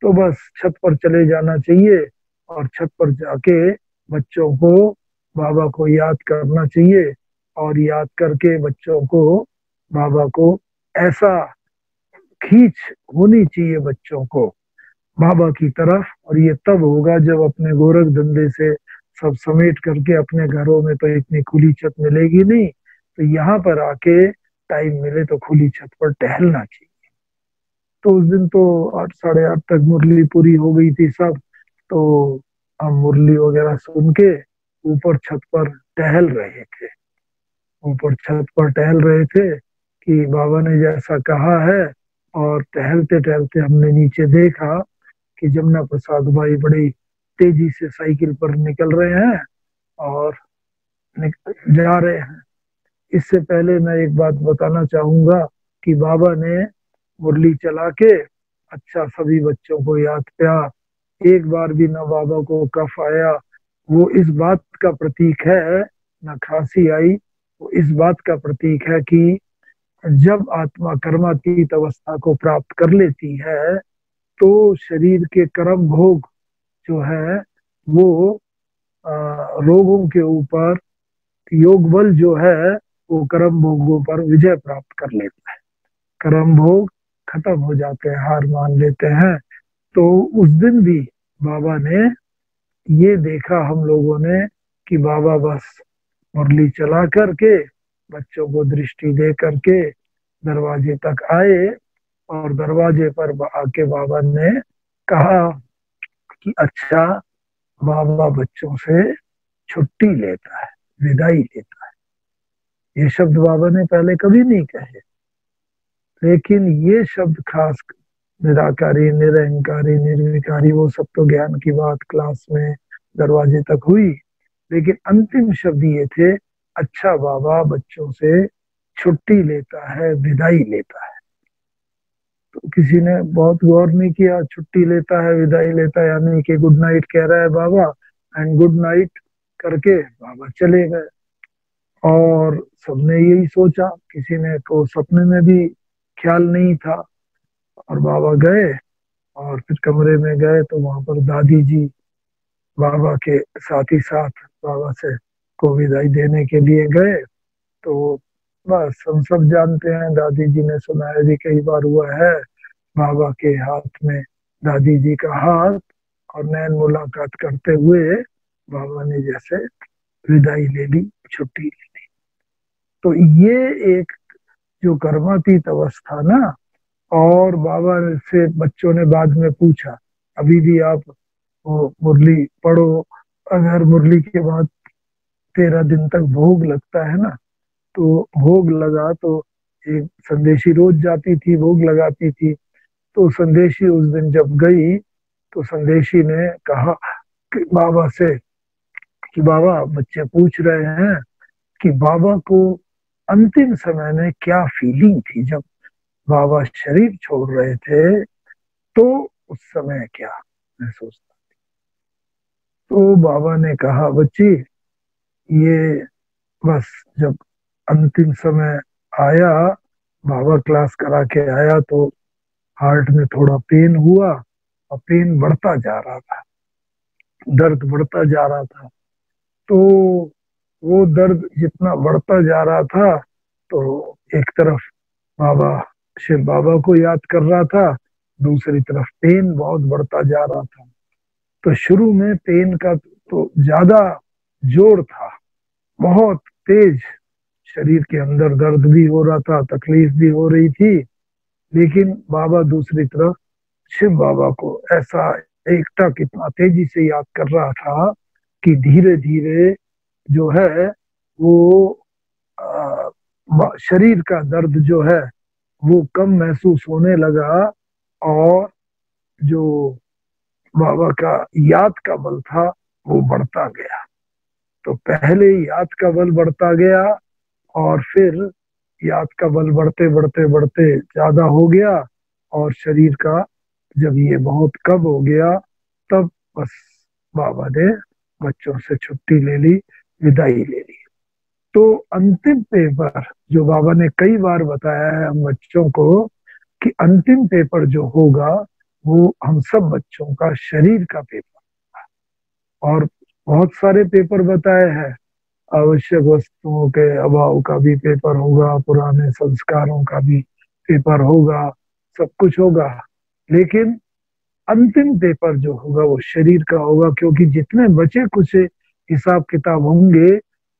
तो बस छत पर चले जाना चाहिए, और छत पर जाके बच्चों को बाबा को याद करना चाहिए। और याद करके बच्चों को बाबा को ऐसा खींच होनी चाहिए बच्चों को बाबा की तरफ। और ये तब होगा जब अपने गोरख धंधे से सब समेट करके, अपने घरों में तो इतनी खुली छत मिलेगी नहीं, तो यहाँ पर आके टाइम मिले तो खुली छत पर टहलना चाहिए। तो उस दिन तो 8 साढ़े 8 तक मुरली पूरी हो गई थी सब। तो हम मुरली वगैरह सुन के ऊपर छत पर टहल रहे थे। ऊपर छत पर टहल रहे थे कि बाबा ने जैसा कहा है। और टहलते टहलते हमने नीचे देखा कि जमुना प्रसाद भाई बड़ी तेजी से साइकिल पर निकल रहे हैं और जा रहे हैं। इससे पहले मैं एक बात बताना चाहूंगा कि बाबा ने मुरली चला के अच्छा सभी बच्चों को याद किया। एक बार भी ना बाबा को कफ आया, वो इस बात का प्रतीक है, ना खांसी आई, वो इस बात का प्रतीक है कि जब आत्मा कर्मातीत अवस्था को प्राप्त कर लेती है तो शरीर के कर्म भोग जो है वो रोगों के ऊपर, योग बल जो है वो कर्म भोगों पर विजय प्राप्त कर लेता है। कर्म भोग खत्म हो जाते हैं, हार मान लेते हैं। तो उस दिन भी बाबा ने ये देखा, हम लोगों ने, कि बाबा बस मुरली चला करके बच्चों को दृष्टि दे करके दरवाजे तक आए। और दरवाजे पर आके बाबा ने कहा कि अच्छा, बाबा बच्चों से छुट्टी लेता है, विदाई लेता है। ये शब्द बाबा ने पहले कभी नहीं कहे, लेकिन ये शब्द खास निराकारी, निरहंकारी, निर्विकारी, वो सब तो ज्ञान की बात क्लास में दरवाजे तक हुई। लेकिन अंतिम शब्द ये थे, अच्छा बाबा बच्चों से छुट्टी लेता है, विदाई लेता है। तो किसी ने बहुत गौर नहीं किया, छुट्टी लेता है, विदाई लेता है, यानी कि गुड नाइट कह रहा है बाबा, एंड गुड नाइट करके बाबा चले गए। और सबने यही सोचा, किसी ने तो सपने में भी ख्याल नहीं था। और बाबा गए और फिर कमरे में गए तो वहां पर दादी जी बाबा के साथ ही साथ बाबा से को विदाई देने के लिए गए। तो बस हम सब जानते हैं, दादी जी ने सुनाया भी कई बार हुआ है, बाबा के हाथ में दादी जी का हाथ और नैन मुलाकात करते हुए बाबा ने जैसे विदाई ले ली, छुट्टी ले ली। तो ये एक जो कर्मातीत अवस्था ना, और बाबा से बच्चों ने बाद में पूछा, अभी भी आप वो मुरली पढ़ो, अगर मुरली के बाद 13 दिन तक भोग लगता है ना, तो भोग लगा तो एक संदेशी रोज जाती थी, भोग लगाती थी। तो संदेशी उस दिन जब गई तो संदेशी ने कहा कि बाबा से कि बाबा, बच्चे पूछ रहे हैं कि बाबा को अंतिम समय में क्या फीलिंग थी, जब बाबा शरीर छोड़ रहे थे तो उस समय क्या महसूस था। तो बाबा ने कहा, बच्ची, ये बस जब अंतिम समय आया, बाबा क्लास करा के आया तो हार्ट में थोड़ा पेन हुआ और पेन बढ़ता जा रहा था, दर्द बढ़ता जा रहा था। तो वो दर्द जितना बढ़ता जा रहा था तो एक तरफ बाबा शिव बाबा को याद कर रहा था, दूसरी तरफ पेन बहुत बढ़ता जा रहा था। तो शुरू में पेन का तो ज्यादा जोर था, बहुत तेज शरीर के अंदर दर्द भी हो रहा था, तकलीफ भी हो रही थी। लेकिन बाबा दूसरी तरफ शिव बाबा को ऐसा एकटक इतना तेजी से याद कर रहा था कि धीरे धीरे जो है वो शरीर का दर्द जो है वो कम महसूस होने लगा, और जो बाबा का याद का बल था वो बढ़ता गया। तो पहले याद का बल बढ़ता गया, और फिर याद का बल बढ़ते बढ़ते बढ़ते ज्यादा हो गया, और शरीर का जब ये बहुत कम हो गया, तब बस बाबा ने बच्चों से छुट्टी ले ली, विदाई ले ली। तो अंतिम पेपर जो बाबा ने कई बार बताया है हम बच्चों को, कि अंतिम पेपर जो होगा वो हम सब बच्चों का शरीर का पेपर, और बहुत सारे पेपर बताए हैं। आवश्यक वस्तुओं के अभाव का भी पेपर होगा, पुराने संस्कारों का भी पेपर होगा, सब कुछ होगा। लेकिन अंतिम पेपर जो होगा वो शरीर का होगा, क्योंकि जितने बचे कुछ हिसाब किताब होंगे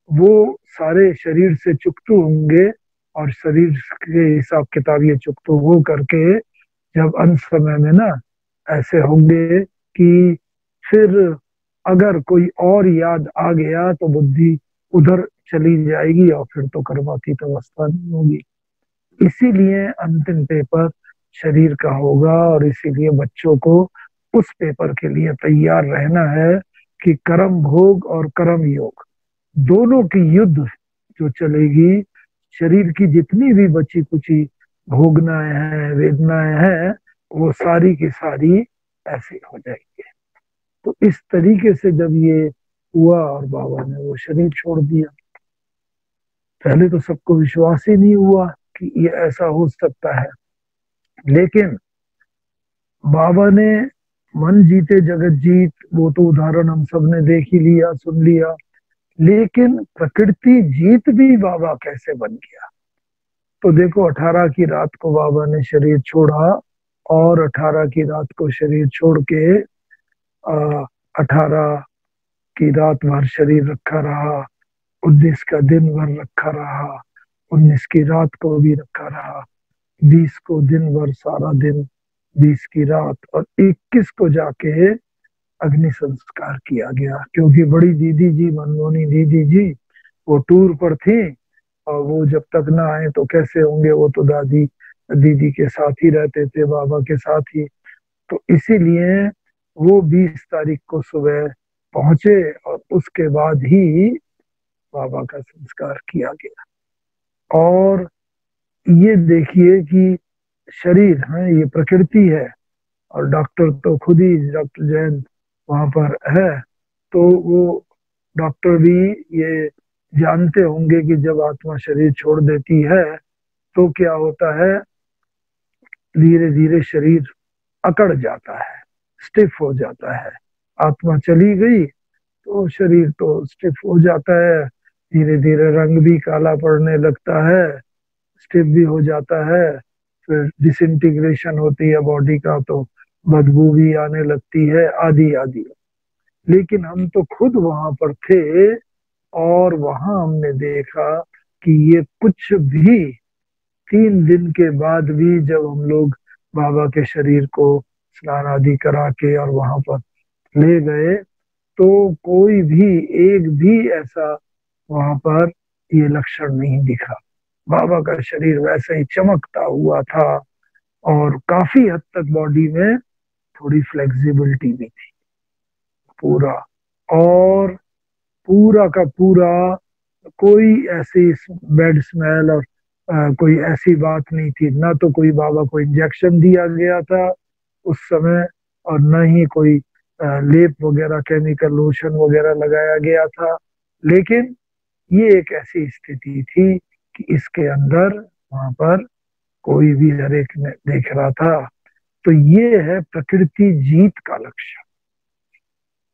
वो सारे शरीर से चुकतू होंगे, और शरीर के हिसाब किताब ये चुकतू हो करके जब अंत समय में ना ऐसे होंगे कि फिर अगर कोई और याद आ गया तो बुद्धि उधर चली जाएगी, और फिर तो कर्मातीत अवस्था नहीं होगी। इसीलिए अंतिम पेपर शरीर का होगा, और इसीलिए बच्चों को उस पेपर के लिए तैयार रहना है कि कर्म भोग और कर्म योग दोनों की युद्ध जो चलेगी, शरीर की जितनी भी बची कुची भोगनाएं हैं, वेदनाएं हैं, वो सारी की सारी ऐसी हो जाएगी। तो इस तरीके से जब ये हुआ और बाबा ने वो शरीर छोड़ दिया, पहले तो सबको विश्वास ही नहीं हुआ कि ये ऐसा हो सकता है। लेकिन बाबा ने मन जीते जगत जीत, वो तो उदाहरण हम सब ने देख ही लिया, सुन लिया। लेकिन प्रकृति जीत भी बाबा कैसे बन गया, तो देखो 18 की रात को बाबा ने शरीर छोड़ा, और 18 की रात को शरीर छोड़ के 18 की रात भर शरीर रखा रहा, 19 का दिन भर रखा रहा, 19 की रात को भी रखा रहा, 20 को दिन भर सारा दिन, 20 की रात, और 21 को जाके अग्नि संस्कार किया गया। क्योंकि बड़ी दीदी जी, मनमोहनी दीदी जी, वो टूर पर थी, और वो जब तक ना आए तो कैसे होंगे, वो तो दादी दीदी के साथ ही रहते थे, बाबा के साथ ही। तो इसीलिए वो 20 तारीख को सुबह पहुंचे, और उसके बाद ही बाबा का संस्कार किया गया। और ये देखिए कि शरीर है, ये प्रकृति है, और डॉक्टर तो खुद ही, डॉक्टर जैन वहां पर है, तो वो डॉक्टर भी ये जानते होंगे कि जब आत्मा शरीर छोड़ देती है तो क्या होता है, धीरे धीरे शरीर अकड़ जाता है, स्टिफ हो जाता है, आत्मा चली गई तो शरीर तो स्टिफ हो जाता है, धीरे धीरे रंग भी काला पड़ने लगता है, स्टिफ भी हो जाता है, फिर डिसइंटीग्रेशन होती है बॉडी का, तो बदबू भी आने लगती है, आदि आदि। लेकिन हम तो खुद वहां पर थे और वहां हमने देखा कि ये कुछ भी 3 दिन के बाद भी जब हम लोग बाबा के शरीर को स्नान आदि करा के और वहां पर ले गए तो कोई भी एक भी ऐसा वहां पर ये लक्षण नहीं दिखा। बाबा का शरीर वैसे ही चमकता हुआ था और काफी हद तक बॉडी में थोड़ी फ्लेक्सिबिलिटी भी थी पूरा, और पूरा का पूरा कोई ऐसी बैड स्मेल और कोई ऐसी बात नहीं थी। ना तो कोई बाबा को इंजेक्शन दिया गया था उस समय और न ही कोई लेप वगैरह केमिकल लोशन वगैरह लगाया गया था। लेकिन ये एक ऐसी स्थिति थी कि इसके अंदर वहां पर कोई भी हर एक ने देख रहा था। तो ये है प्रकृति जीत का लक्ष्य।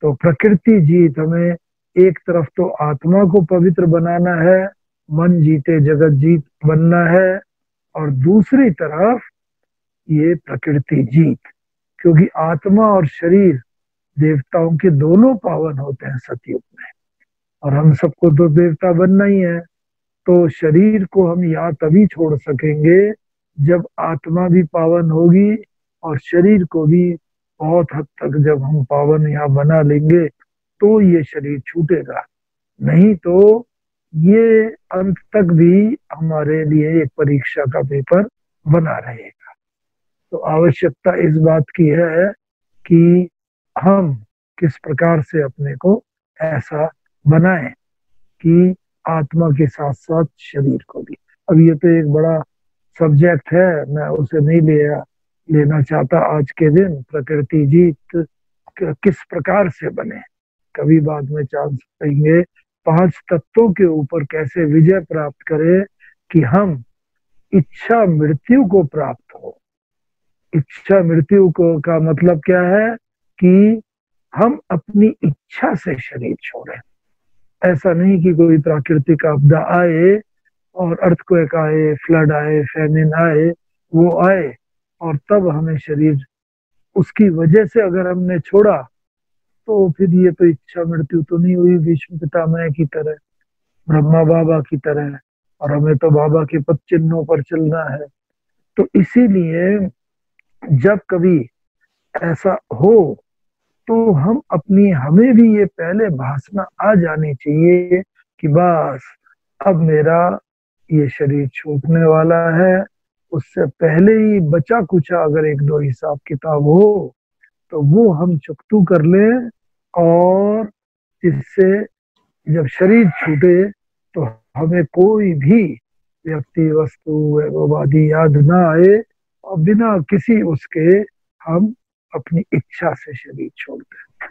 तो प्रकृति जीत हमें एक तरफ तो आत्मा को पवित्र बनाना है, मन जीते जगत जीत बनना है, और दूसरी तरफ ये प्रकृति जीत, क्योंकि आत्मा और शरीर देवताओं के दोनों पावन होते हैं सतयुग में, और हम सबको तो देवता बनना ही है। तो शरीर को हम यहाँ तभी छोड़ सकेंगे जब आत्मा भी पावन होगी और शरीर को भी बहुत हद तक जब हम पावन यहाँ बना लेंगे तो ये शरीर छूटेगा। नहीं तो ये अंत तक भी हमारे लिए एक परीक्षा का पेपर बना रहेगा। तो आवश्यकता इस बात की है कि हम किस प्रकार से अपने को ऐसा बनाएं कि आत्मा के साथ साथ शरीर को भी। अब ये तो एक बड़ा सब्जेक्ट है, मैं उसे नहीं लेना चाहता आज के दिन। प्रकृति जीत किस प्रकार से बने, कभी बाद में चांस पाएंगे। 5 तत्वों के ऊपर कैसे विजय प्राप्त करें कि हम इच्छा मृत्यु को प्राप्त हो। इच्छा मृत्यु को का मतलब क्या है कि हम अपनी इच्छा से शरीर छोड़ें। ऐसा नहीं कि कोई प्राकृतिक आपदा आए और अर्थक्वेक आए, फ्लड आए, फैमिन आए, वो आए और तब हमें शरीर उसकी वजह से अगर हमने छोड़ा तो फिर ये तो इच्छा मृत्यु तो नहीं हुई भीष्म पितामह की तरह, ब्रह्मा बाबा की तरह, और हमें तो बाबा के पद चिन्हों पर चलना है। तो इसीलिए जब कभी ऐसा हो तो हम अपनी हमें भी ये पहले भासना आ जानी चाहिए कि बस अब मेरा ये शरीर छूटने वाला है। उससे पहले ही बचा कुचा अगर 1-2 हिसाब किताब हो तो वो हम चुकतू कर लें, और इससे जब शरीर छूटे तो हमें कोई भी व्यक्ति वस्तु एवं आदि याद ना आए और बिना किसी उसके हम अपनी इच्छा से शरीर छोड़ते हैं।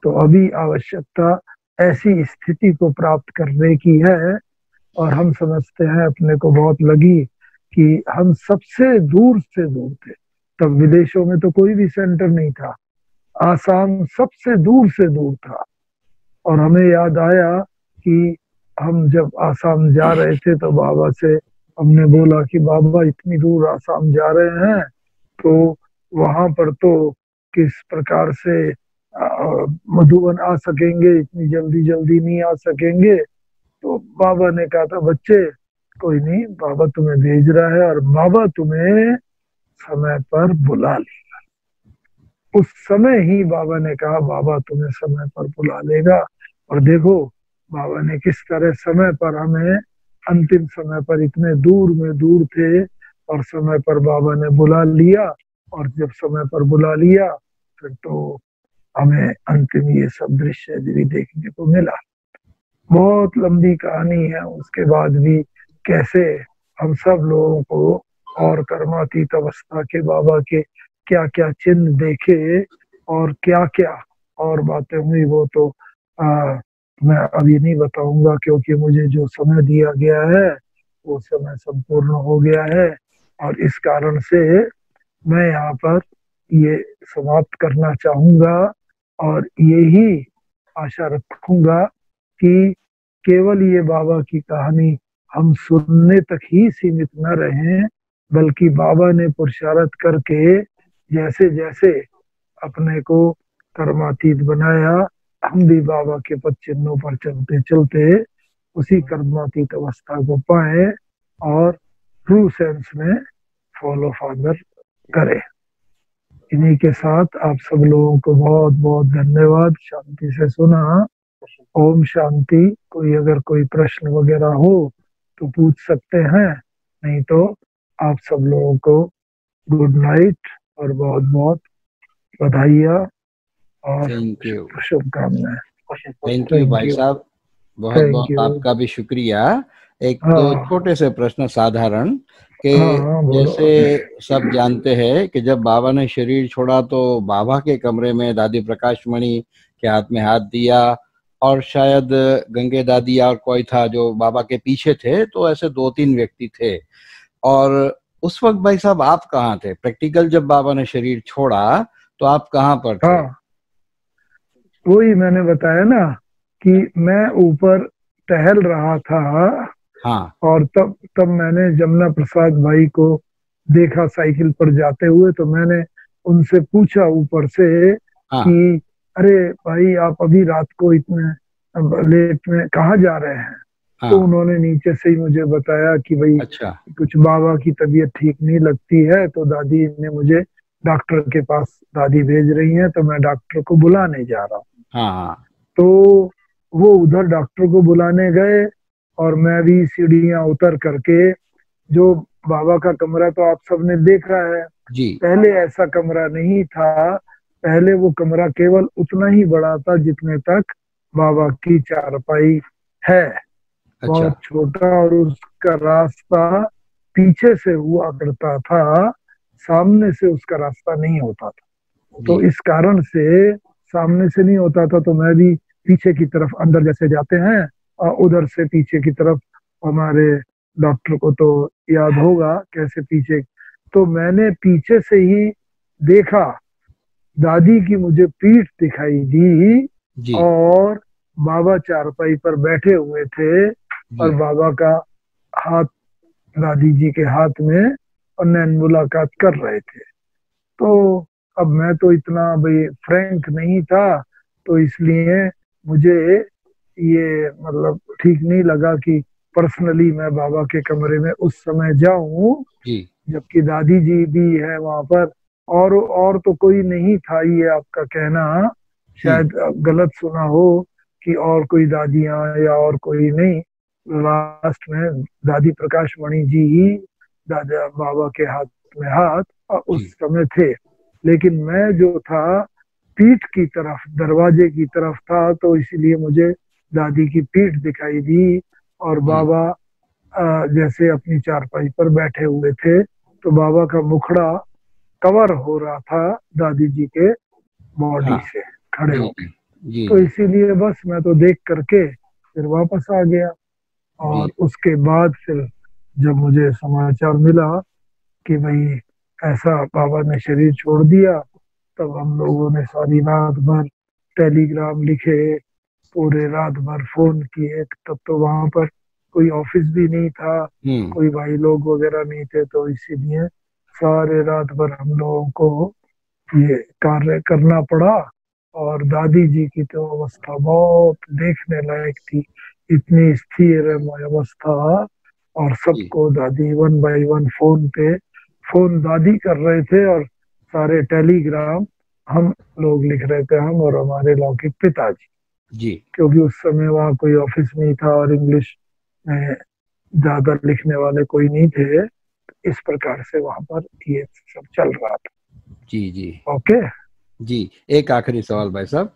तो अभी आवश्यकता ऐसी स्थिति को प्राप्त करने की है, और हम समझते हैं अपने को बहुत लगी कि हम सबसे दूर से दूर थे। तब विदेशों में तो कोई भी सेंटर नहीं था, आसाम सबसे दूर से दूर था। और हमें याद आया कि हम जब आसाम जा रहे थे तो बाबा से हमने बोला कि बाबा इतनी दूर आसाम जा रहे हैं तो वहां पर तो किस प्रकार से मधुबन आ सकेंगे, इतनी जल्दी जल्दी नहीं आ सकेंगे। तो बाबा ने कहा था बच्चे कोई नहीं, बाबा तुम्हें भेज रहा है और बाबा तुम्हें समय पर बुला लेगा। उस समय ही बाबा ने कहा बाबा तुम्हें समय पर बुला लेगा। और देखो बाबा ने किस तरह समय पर हमें, अंतिम समय पर इतने दूर में दूर थे और समय पर बाबा ने बुला लिया, और जब समय पर बुला लिया फिर तो हमें अंतिम ये सब दृश्य भी देखने को मिला। बहुत लंबी कहानी है, उसके बाद भी कैसे हम सब लोगों को और कर्मातीत अवस्था के बाबा के क्या क्या चिन्ह देखे और क्या क्या और बातें हुई, वो तो मैं अभी नहीं बताऊंगा, क्योंकि मुझे जो समय दिया गया है वो समय संपूर्ण हो गया है। और इस कारण से मैं यहाँ पर ये समाप्त करना चाहूंगा और यही आशा रखूंगा कि केवल ये बाबा की कहानी हम सुनने तक ही सीमित न रहें, बल्कि बाबा ने पुरुषार्थ करके जैसे जैसे अपने को कर्मातीत बनाया, हम भी बाबा के पद चिन्हों पर चलते चलते उसी कर्मातीत अवस्था को पाए और ट्रू सेंस में फॉलो फादर करें। इन्हीं के साथ आप सब लोगों को बहुत बहुत धन्यवाद। शांति से सुना। ओम शांति। कोई अगर कोई प्रश्न वगैरह हो तो पूछ सकते हैं, नहीं तो आप सब लोगों को गुड नाइट और बहुत बहुत बधाइयाँ और थैंक यू, शुभकामनाएं। थैंक यू भाई साहब, बहुत थैंक बहुत यू। आपका भी शुक्रिया। एक दो हाँ छोटे से प्रश्न साधारण कि हाँ बोलो। जैसे सब जानते हैं कि जब बाबा ने शरीर छोड़ा तो बाबा के कमरे में दादी प्रकाश मणि के हाथ में हाथ दिया और शायद गंगे दादी और कोई था जो बाबा के पीछे थे, तो ऐसे 2-3 व्यक्ति थे। और उस वक्त भाई साहब आप कहाँ थे? प्रैक्टिकल जब बाबा ने शरीर छोड़ा तो आप कहाँ पर थे? हाँ, वही मैंने बताया ना कि मैं ऊपर टहल रहा था। हाँ और तब तब मैंने जमुना प्रसाद भाई को देखा साइकिल पर जाते हुए, तो मैंने उनसे पूछा ऊपर से हाँ कि अरे भाई, आप अभी रात को इतने लेट में कहाँ जा रहे हैं? तो हाँ। उन्होंने नीचे से ही मुझे बताया कि भाई अच्छा कुछ बाबा की तबीयत ठीक नहीं लगती है, तो दादी ने मुझे डॉक्टर के पास, दादी भेज रही हैं, तो मैं डॉक्टर को बुलाने जा रहा हूँ। हाँ हाँ तो वो उधर डॉक्टर को बुलाने गए और मैं भी सीढ़ियां उतर करके, जो बाबा का कमरा तो आप सबने देखा है, जी। पहले ऐसा कमरा नहीं था। पहले वो कमरा केवल उतना ही बड़ा था जितने तक बाबा की चारपाई है, अच्छा बहुत छोटा, और उसका रास्ता पीछे से हुआ करता था, सामने से उसका रास्ता नहीं होता था। तो जी। इस कारण से सामने से नहीं होता था, तो मैं भी पीछे की तरफ अंदर जैसे जाते हैं और उधर से पीछे की तरफ, हमारे डॉक्टर को तो याद होगा कैसे पीछे, तो मैंने पीछे से ही देखा, दादी की मुझे पीठ दिखाई दी जी और बाबा चारपाई पर बैठे हुए थे और जी। बाबा का हाथ दादी जी के हाथ में और नैन मुलाकात कर रहे थे। तो अब मैं तो इतना भाई फ्रैंक नहीं था, तो इसलिए मुझे ये मतलब ठीक नहीं लगा कि पर्सनली मैं बाबा के कमरे में उस समय जाऊं, जी जबकि दादी जी भी है वहां पर, और तो कोई नहीं था। ये आपका कहना शायद गलत सुना हो कि और कोई दादियां या और कोई नहीं, लास्ट में दादी प्रकाश मणि जी ही दादा बाबा के हाथ में हाथ उस जी। समय थे। लेकिन मैं जो था पीठ की तरफ, दरवाजे की तरफ था, तो इसलिए मुझे दादी की पीठ दिखाई दी और जी बाबा जैसे अपनी चारपाई पर बैठे हुए थे, तो बाबा का मुखड़ा कवर हो रहा था दादी जी के बॉडी हाँ से खड़े जी होके। जी तो इसीलिए बस मैं तो देख करके फिर वापस आ गया। और जी उसके बाद फिर जब मुझे समाचार मिला कि भाई ऐसा बाबा ने शरीर छोड़ दिया, तब हम लोगों ने सारी रात भर टेलीग्राम लिखे, पूरे रात भर फोन किए। तब तो वहां पर कोई ऑफिस भी नहीं था, कोई भाई लोग वगैरह नहीं थे, तो इसीलिए सारे रात भर हम लोगों को ये कार्य करना पड़ा। और दादी जी की तो अवस्था बहुत देखने लायक थी, इतनी स्थिर अवस्था। और जी। सबको दादी वन बाय वन फोन पे फोन दादी कर रहे थे और सारे टेलीग्राम हम लोग लिख रहे थे, हम और हमारे लौकिक पिताजी, जी क्योंकि उस समय वहाँ कोई ऑफिस नहीं था और इंग्लिश में ज्यादा लिखने वाले कोई नहीं थे। इस प्रकार से वहां पर ये सब चल रहा था। जी जी ओके। जी। एक आखिरी सवाल भाई साहब,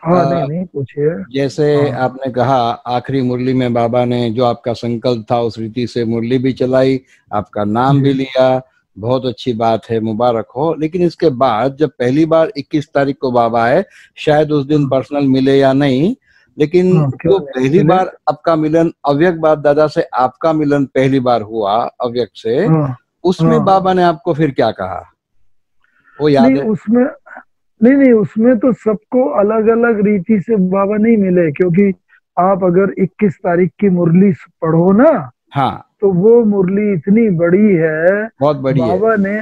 हाँ, नहीं नहीं पूछिए। जैसे हाँ। आपने कहा आखिरी मुरली में बाबा ने जो आपका संकल्प था उस रीति से मुरली भी चलाई, आपका नाम भी जी। लिया, बहुत अच्छी बात है, मुबारक हो। लेकिन इसके बाद जब पहली बार 21 तारीख को बाबा आए, शायद उस दिन हाँ, पर्सनल मिले या नहीं, लेकिन हाँ, क्यों जो नहीं पहली मिले। बार आपका मिलन अव्यक्त बाप दादा से, आपका मिलन पहली बार हुआ अव्यक्त से, हाँ उसमें हाँ। बाबा ने आपको फिर क्या कहा, वो नहीं, याद है? उसमें नहीं नहीं, उसमें तो सबको अलग अलग रीति से बाबा नहीं मिले, क्योंकि आप अगर 21 तारीख की मुरली पढ़ो ना, हाँ, तो वो मुरली इतनी बड़ी है। बहुत बड़ी है। बाबा ने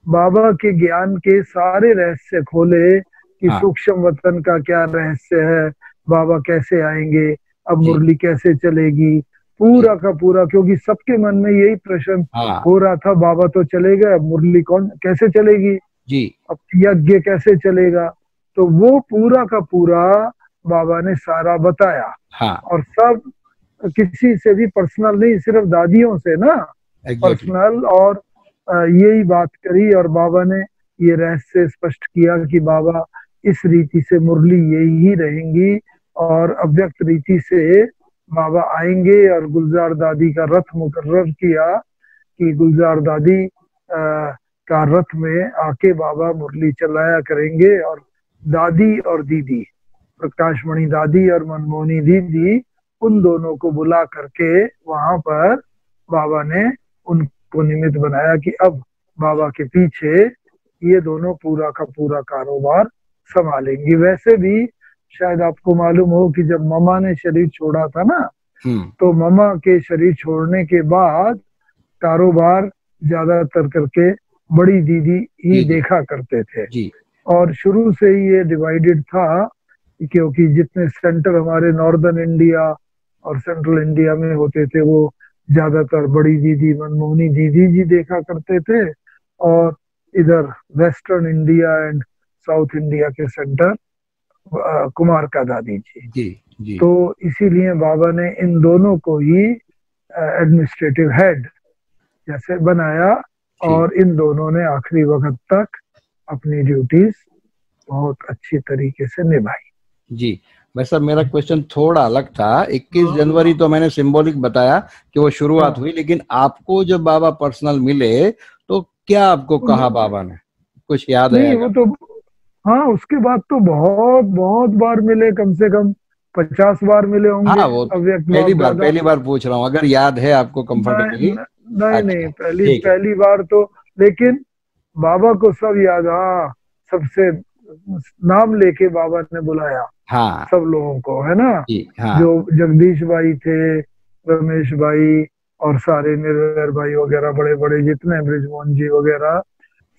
बाबा के ज्ञान के सारे रहस्य खोले कि हाँ सूक्ष्म वतन का क्या रहस्य है, बाबा कैसे आएंगे, अब जी मुरली कैसे चलेगी, जी। पूरा का पूरा। क्योंकि सबके मन में यही प्रश्न हाँ हो रहा था, बाबा तो चले गए, अब मुरली कौन कैसे चलेगी, जी। अब यज्ञ कैसे चलेगा। तो वो पूरा का पूरा बाबा ने सारा बताया, हाँ और सब किसी से भी पर्सनल नहीं, सिर्फ दादियों से ना एग्जैक्टली। पर्सनल, और यही बात करी। और बाबा ने ये रहस्य स्पष्ट किया कि बाबा इस रीति से मुरली यही ही रहेंगी, और अव्यक्त रीति से बाबा आएंगे। और गुलजार दादी का रथ मुकर्रर किया कि गुलजार दादी का रथ में आके बाबा मुरली चलाया करेंगे। और दादी और दीदी, प्रकाशमणि दादी और मनमोहनी दीदी, उन दोनों को बुला करके वहां पर बाबा ने उनको निमित्त बनाया कि अब बाबा के पीछे ये दोनों पूरा का पूरा कारोबार संभालेंगी। वैसे भी शायद आपको मालूम हो कि जब ममा ने शरीर छोड़ा था ना, हम्म। तो ममा के शरीर छोड़ने के बाद कारोबार ज्यादातर करके बड़ी दीदी ही जी जी देखा करते थे। जी। और शुरू से ही ये डिवाइडेड था, क्योंकि जितने सेंटर हमारे नॉर्दर्न इंडिया और सेंट्रल इंडिया में होते थे, वो ज्यादातर बड़ी दीदी मनमोहनी दीदी जी देखा करते थे, और इधर western India and south India के सेंटर कुमार का दादी जी। जी जी। तो इसीलिए बाबा ने इन दोनों को ही एडमिनिस्ट्रेटिव हेड जैसे बनाया, ठीक। और इन दोनों ने आखिरी वक्त तक अपनी ड्यूटीज बहुत अच्छी तरीके से निभाई। जी। वैसे मेरा क्वेश्चन थोड़ा अलग था। 21 जनवरी तो मैंने सिंबॉलिक बताया कि वो शुरुआत हुई, लेकिन आपको जब बाबा पर्सनल मिले तो क्या आपको कहा बाबा ने, कुछ याद है नहीं, वो अगर? तो हाँ, उसके बाद तो बहुत बहुत बार मिले, कम से कम 50 बार मिले होंगे हाँ, वो अव्यक्त बाप दादा। पहली बार पूछ रहा हूँ, अगर याद है आपको कंफर्टेबली। नहीं नहीं नहीं, अच्छा पहली ठीक है। पहली बार तो, लेकिन बाबा को सब याद। हाँ, सबसे नाम लेके बाबा ने बुलाया हाँ सब लोगों को, है ना। जी। हाँ जो जगदीश भाई थे, रमेश भाई, और सारे निर्भय भाई वगैरह, बड़े बड़े जितने ब्रिजमोहन जी वगैरह,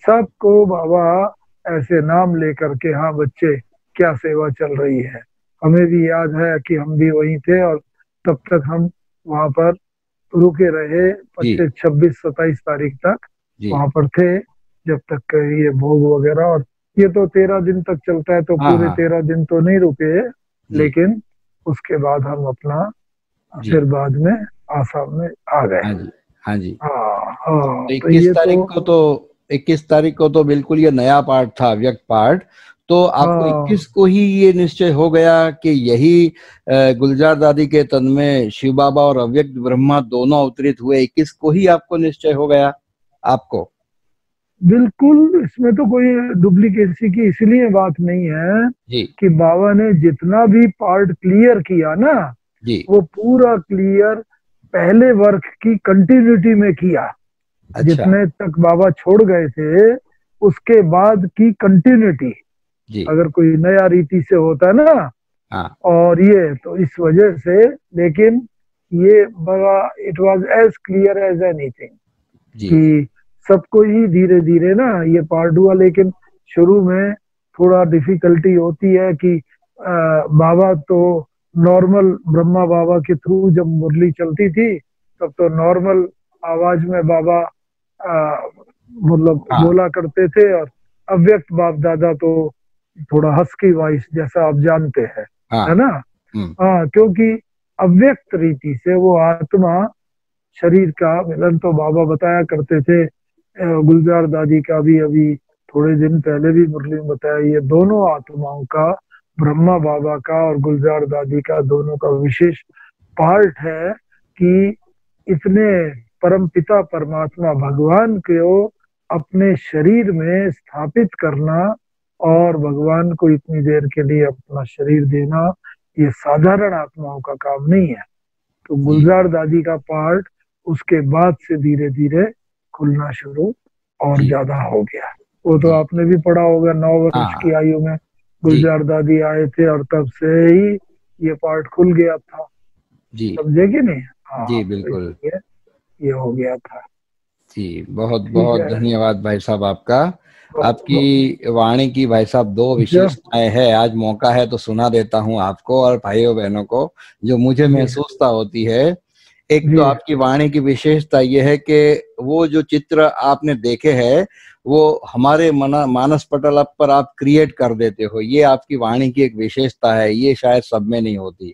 सबको बाबा ऐसे नाम लेकर के, हाँ बच्चे क्या सेवा चल रही है। हमें भी याद है कि हम भी वहीं थे, और तब तक हम वहां पर रुके रहे, जी 25 26 27 तारीख तक जी। वहां पर थे, जब तक ये भोग वगैरह। और ये तो 13 दिन तक चलता है, तो हाँ पूरे हाँ 13 दिन तो नहीं रुके, जी लेकिन उसके बाद हम अपना जी। फिर बाद में आसाम में आ गए। हाँ जी हाँ जी। हाँ हाँ, तो तो 21 ये तो तारीख को तो 21 तारीख को तो बिल्कुल ये नया पार्ट था, व्यक्त पार्ट। तो आपको हाँ 21 को ही ये निश्चय हो गया कि यही गुलजार दादी के तन में शिव बाबा और अव्यक्त ब्रह्मा दोनों अवतरित हुए, 21 को ही आपको निश्चय हो गया आपको? बिल्कुल, इसमें तो कोई डुप्लीकेसी की इसलिए बात नहीं है जी कि बाबा ने जितना भी पार्ट क्लियर किया ना, जी। वो पूरा क्लियर पहले वर्क की कंटिन्यूटी में किया। अच्छा जितने तक बाबा छोड़ गए थे, उसके बाद की कंटिन्यूटी। जी। अगर कोई नया रीति से होता ना, हाँ और ये तो इस वजह से, लेकिन ये बड़ा, it was as clear as anything जी कि सबको ही धीरे धीरे ना ये पार्ट हुआ। लेकिन शुरू में थोड़ा डिफिकल्टी होती है कि बाबा तो नॉर्मल, ब्रह्मा बाबा के थ्रू जब मुरली चलती थी, तब तो नॉर्मल आवाज में बाबा मतलब हाँ बोला करते थे, और अव्यक्त बाप दादा तो थोड़ा हस्की वॉइस जैसा आप जानते हैं, हाँ। है ना। हाँ, क्योंकि अव्यक्त रीति से वो आत्मा शरीर का मिलन तो बाबा बताया करते थे। गुलजार दादी का भी अभी थोड़े दिन पहले भी मुरली में बताया, ये दोनों आत्माओं का, ब्रह्मा बाबा का और गुलजार दादी का, दोनों का विशेष पार्ट है कि इतने परम पिता परमात्मा भगवान को अपने शरीर में स्थापित करना, और भगवान को इतनी देर के लिए अपना शरीर देना, ये साधारण आत्माओं का काम नहीं है। तो जी गुलजार दादी का पार्ट उसके बाद से धीरे धीरे खुलना शुरू और जी। ज्यादा हो गया। वो तो जी आपने भी पढ़ा होगा, 9 वर्ष की हाँ आयु में जी गुलजार दादी आए थे और तब से ही ये पार्ट खुल गया था, जी समझे कि नहीं? हाँ, जी तो बिल्कुल। इसलिए ये हो गया था। जी बहुत ठीक बहुत है। धन्यवाद भाई साहब आपका। तो आपकी वाणी की भाई साहब दो जब विशेषताएं है, आज मौका है तो सुना देता हूं आपको और भाइयों बहनों को, जो मुझे जी महसूसता होती है। एक तो जी आपकी वाणी की विशेषता यह है कि वो जो चित्र आपने देखे हैं वो हमारे मानस पटल पर आप क्रिएट कर देते हो, ये आपकी वाणी की एक विशेषता है, ये शायद सब में नहीं होती।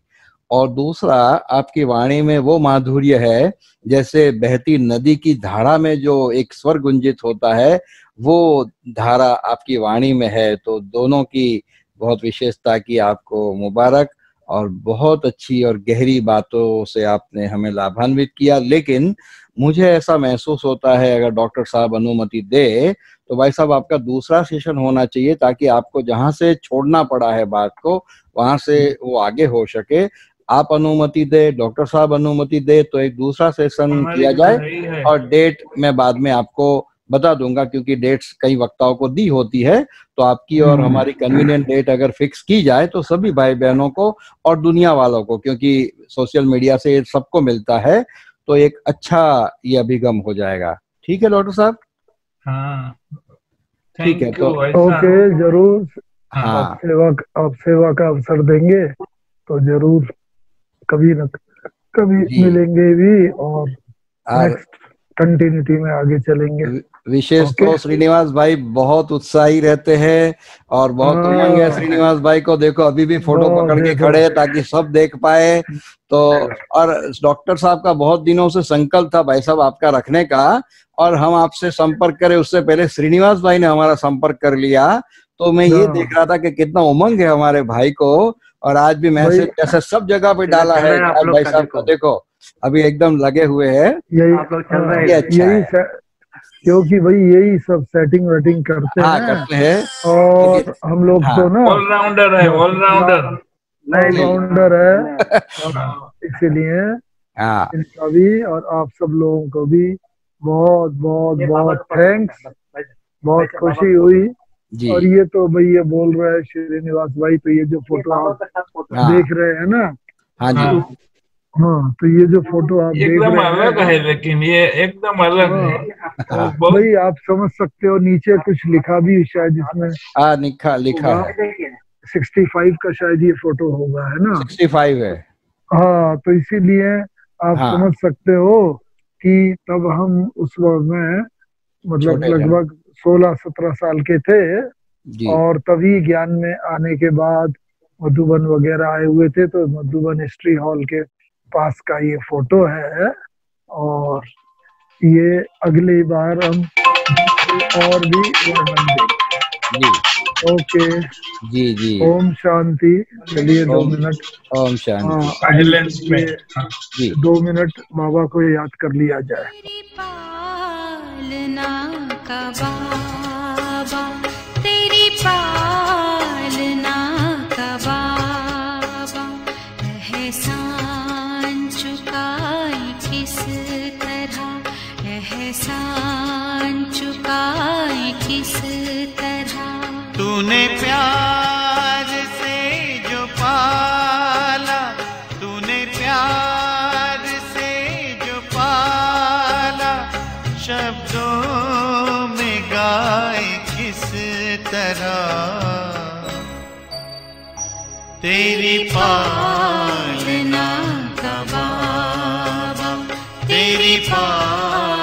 और दूसरा, आपकी वाणी में वो माधुर्य है जैसे बहती नदी की धारा में जो एक स्वर गुंजित होता है, वो धारा आपकी वाणी में है। तो दोनों की बहुत विशेषता की आपको मुबारक, और बहुत अच्छी और गहरी बातों से आपने हमें लाभान्वित किया। लेकिन मुझे ऐसा महसूस होता है, अगर डॉक्टर साहब अनुमति दे तो भाई साहब आपका दूसरा सेशन होना चाहिए, ताकि आपको जहां से छोड़ना पड़ा है बात को वहां से वो आगे हो सके। आप अनुमति दे, डॉक्टर साहब अनुमति दे, तो एक दूसरा सेशन किया जाए, और डेट मैं बाद में आपको बता दूंगा, क्योंकि डेट्स कई वक्ताओं को दी होती है। तो आपकी और हमारी कन्वीनियंट डेट अगर फिक्स की जाए तो सभी भाई बहनों को और दुनिया वालों को, क्योंकि सोशल मीडिया से ये सबको मिलता है, तो एक अच्छा ये अभिगम हो जाएगा। ठीक है डॉक्टर साहब? हाँ, ठीक है, थैंक तो यू भाई ओके, साहब। जरूर। हाँ आप सेवा का अवसर देंगे तो जरूर कभी न कभी जी। मिलेंगे भी, और और नेक्स्ट कंटिन्यूटी में आगे चलेंगे। विशेष ओके। तो श्रीनिवास भाई बहुत उत्साही रहते हैं और बहुत उमंग है श्रीनिवास भाई को। देखो अभी भी फोटो बहुत पकड़ के देखो। खड़े हैं ताकि सब देख पाए। तो और डॉक्टर साहब का बहुत दिनों से संकल्प था भाई साहब आपका रखने का, और हम आपसे संपर्क करें उससे पहले श्रीनिवास भाई ने हमारा संपर्क कर लिया। तो मैं ये देख रहा था कि कितना उमंग है हमारे भाई को, और आज भी मैसेज जैसे सब जगह पे डाला है कि भाई साहब को देखो अभी एकदम लगे हुए हैं। यही आप लोग चल रहे ये हैं। अच्छा है। क्योंकि भाई यही सब सेटिंग वेटिंग करते हाँ हैं, करते हैं। और लेकिन हम लोग हाँ, तो ना ऑलराउंडर है, ऑलराउंडर। ऑलराउंडर है, इसीलिए हाँ इनका भी और आप सब लोगों को भी बहुत बहुत बहुत थैंक्स। बहुत खुशी हुई। जी और ये तो भाई ये बोल रहे हैं श्रीनिवास भाई, तो ये जो फोटो आप हाँ देख रहे हैं ना, हाँ जी हाँ, हाँ, तो ये जो फोटो आप देख एकदम रहे अलग हैं, है, लेकिन ये एकदम अलग है। हाँ बहुत भाई आप समझ सकते हो, नीचे कुछ लिखा भी शायद इसमें हाँ लिखा है 65 का शायद ये फोटो होगा, है ना? 65 है। हाँ, तो इसीलिए आप हाँ समझ सकते हो कि तब हम उस वक्त में मतलब छोटे थे। लगभग 16-17 साल के थे, जी और तभी ज्ञान में आने के बाद मधुबन वगैरह आए हुए थे। तो मधुबन हिस्ट्री हॉल के पास का ये फोटो है, और ये अगली बार हम और भी वर्णन देंगे। जी ओके, जी जी ओम शांति। चलिए 2 मिनट, ओम शांति। हाँ, साइलेंस में। जी 2 मिनट बाबा को याद कर लिया जाए। तेरी पालना का बाबा, तेरी पालना का बाबा, एहसान चुकाए किस तरह, एहसान चुकाए किस तरह। तूने प्यार से जो पाला, तूने प्यार से जो पाला, शब्दों में गाए किस तरह। तेरी पालना का बाबा, तेरी पालना